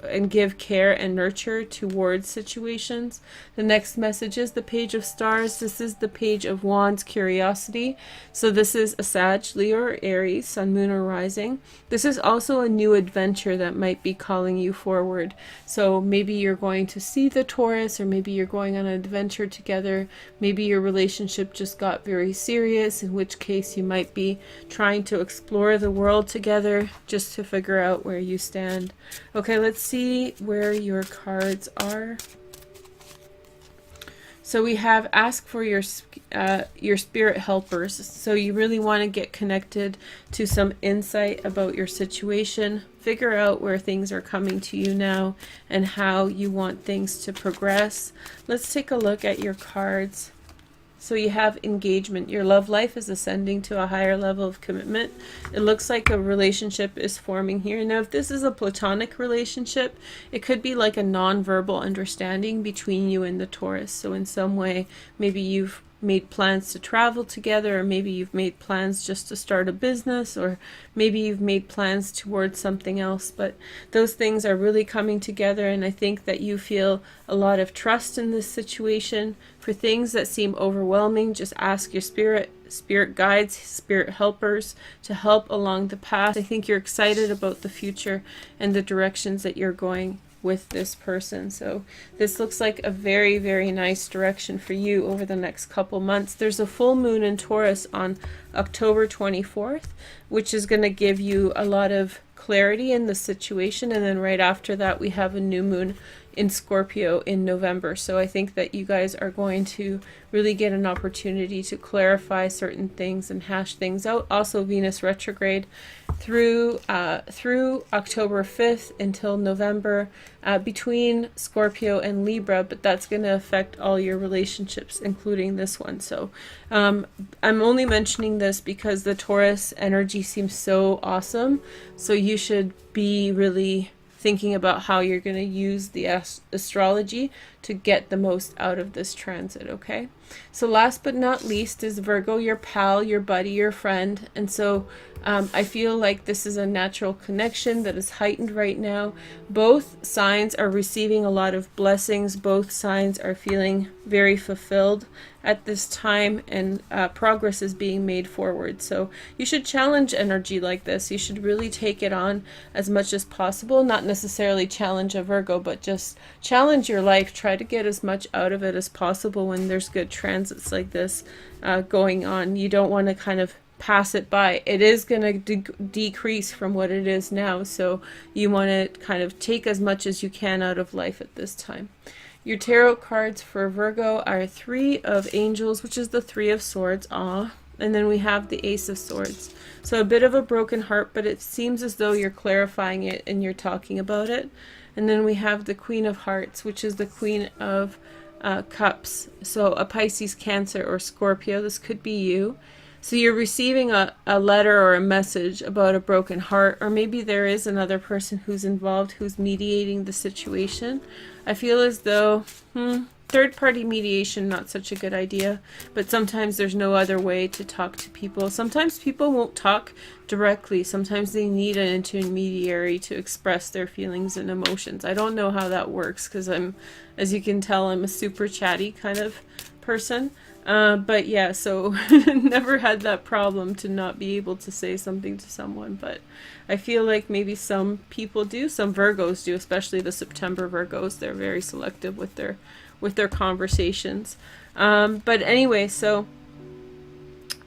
and give care and nurture towards situations. The next message is the Page of Stars. This is the Page of Wands, curiosity. So this is a Sag, Leo, or Aries, Sun, Moon, or Rising. This is also a new adventure that might be calling you forward. So maybe you're going to see the Taurus, or maybe you're going on an adventure together. Maybe your relationship just got very serious, in which case you might be trying to explore the world together just to figure out where you stand. Okay, let's see where your cards are. So we have ask for your spirit helpers. So you really want to get connected to some insight about your situation, figure out where things are coming to you now and how you want things to progress. Let's take a look at your cards. So you have engagement. Your love life is ascending to a higher level of commitment. It looks like a relationship is forming here. Now, if this is a platonic relationship, it could be like a non-verbal understanding between you and the Taurus. So in some way, maybe you've made plans to travel together, or maybe you've made plans just to start a business, or maybe you've made plans towards something else, but those things are really coming together. And I think that you feel a lot of trust in this situation. For things that seem overwhelming, just ask your spirit guides, spirit helpers to help along the path. I think you're excited about the future and the directions that you're going with this person. So this looks like a very, very nice direction for you over the next couple months. There's a full moon in Taurus on October 24th, which is going to give you a lot of clarity in the situation. And then right after that, we have a new moon in Scorpio in November. So I think that you guys are going to really get an opportunity to clarify certain things and hash things out. Also, Venus retrograde through October 5th until November between Scorpio and Libra, but that's going to affect all your relationships, including this one. So I'm only mentioning this because the Taurus energy seems so awesome. So you should be really thinking about how you're going to use the astrology to get the most out of this transit, okay? So last but not least is Virgo, your pal, your buddy, your friend. And so I feel like this is a natural connection that is heightened right now. Both signs are receiving a lot of blessings. Both signs are feeling very fulfilled at this time, and progress is being made forward. So you should challenge energy like this. You should really take it on as much as possible. Not necessarily challenge a Virgo, but just challenge your life. Try to get as much out of it as possible when there's good transits like this going on. You don't want to kind of pass it by. It is going to decrease from what it is now, so you want to kind of take as much as you can out of life at this time. Your tarot cards for Virgo are Three of Angels, which is the Three of Swords, and then we have the Ace of Swords. So a bit of a broken heart, but it seems as though you're clarifying it and you're talking about it. And then we have the Queen of Hearts, which is the Queen of Cups. So a Pisces, Cancer, or Scorpio. This could be you. So you're receiving a letter or a message about a broken heart, or maybe there is another person who's involved who's mediating the situation. I feel as though third-party mediation, not such a good idea, but sometimes there's no other way to talk to people. Sometimes people won't talk directly. Sometimes they need an intermediary to express their feelings and emotions. I don't know how that works because as you can tell, I'm a super chatty kind of person. But yeah, so never had that problem to not be able to say something to someone, but I feel like maybe some people do, some Virgos do, especially the September Virgos. They're very selective with their conversations. But anyway, so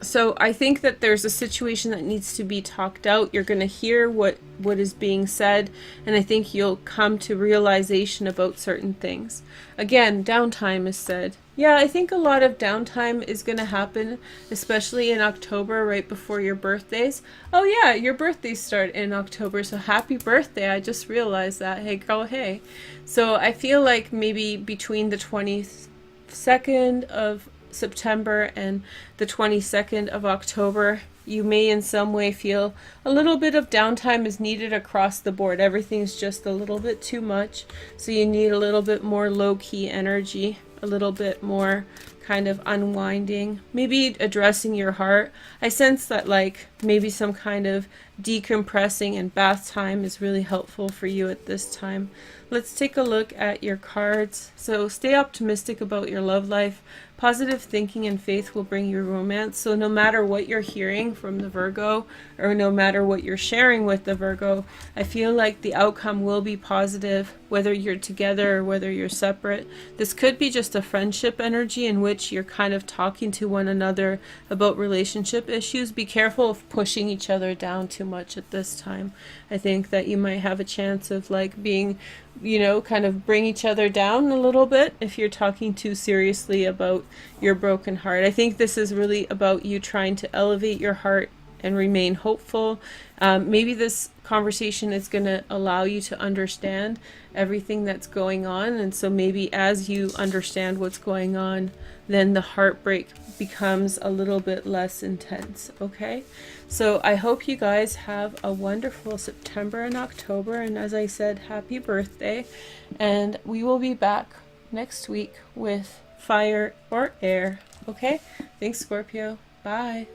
I think that there's a situation that needs to be talked out. You're going to hear what is being said, and I think you'll come to realization about certain things. Again, downtime is said. Yeah, I think a lot of downtime is going to happen, especially in October, right before your birthdays. Oh yeah, your birthdays start in October, so happy birthday. I just realized that. Hey girl, hey. So I feel like maybe between the 22nd of September and the 22nd of October, you may in some way feel a little bit of downtime is needed across the board. Everything's just a little bit too much, so you need a little bit more low-key energy, a little bit more kind of unwinding, maybe addressing your heart. I sense that like maybe some kind of decompressing and bath time is really helpful for you at this time. Let's take a look at your cards. So stay optimistic about your love life. Positive thinking and faith will bring you romance. So no matter what you're hearing from the Virgo, or no matter what you're sharing with the Virgo, I feel like the outcome will be positive, whether you're together or whether you're separate. This could be just a friendship energy in which you're kind of talking to one another about relationship issues. Be careful of pushing each other down too much at this time. I think that you might have a chance of like being, you know, kind of bring each other down a little bit if you're talking too seriously about your broken heart. I think this is really about you trying to elevate your heart and remain hopeful. Maybe this conversation is going to allow you to understand everything that's going on, and so maybe as you understand what's going on, then the heartbreak becomes a little bit less intense. Okay, so I hope you guys have a wonderful September and October, and as I said, happy birthday, and we will be back next week with fire or air. Okay, thanks Scorpio. Bye.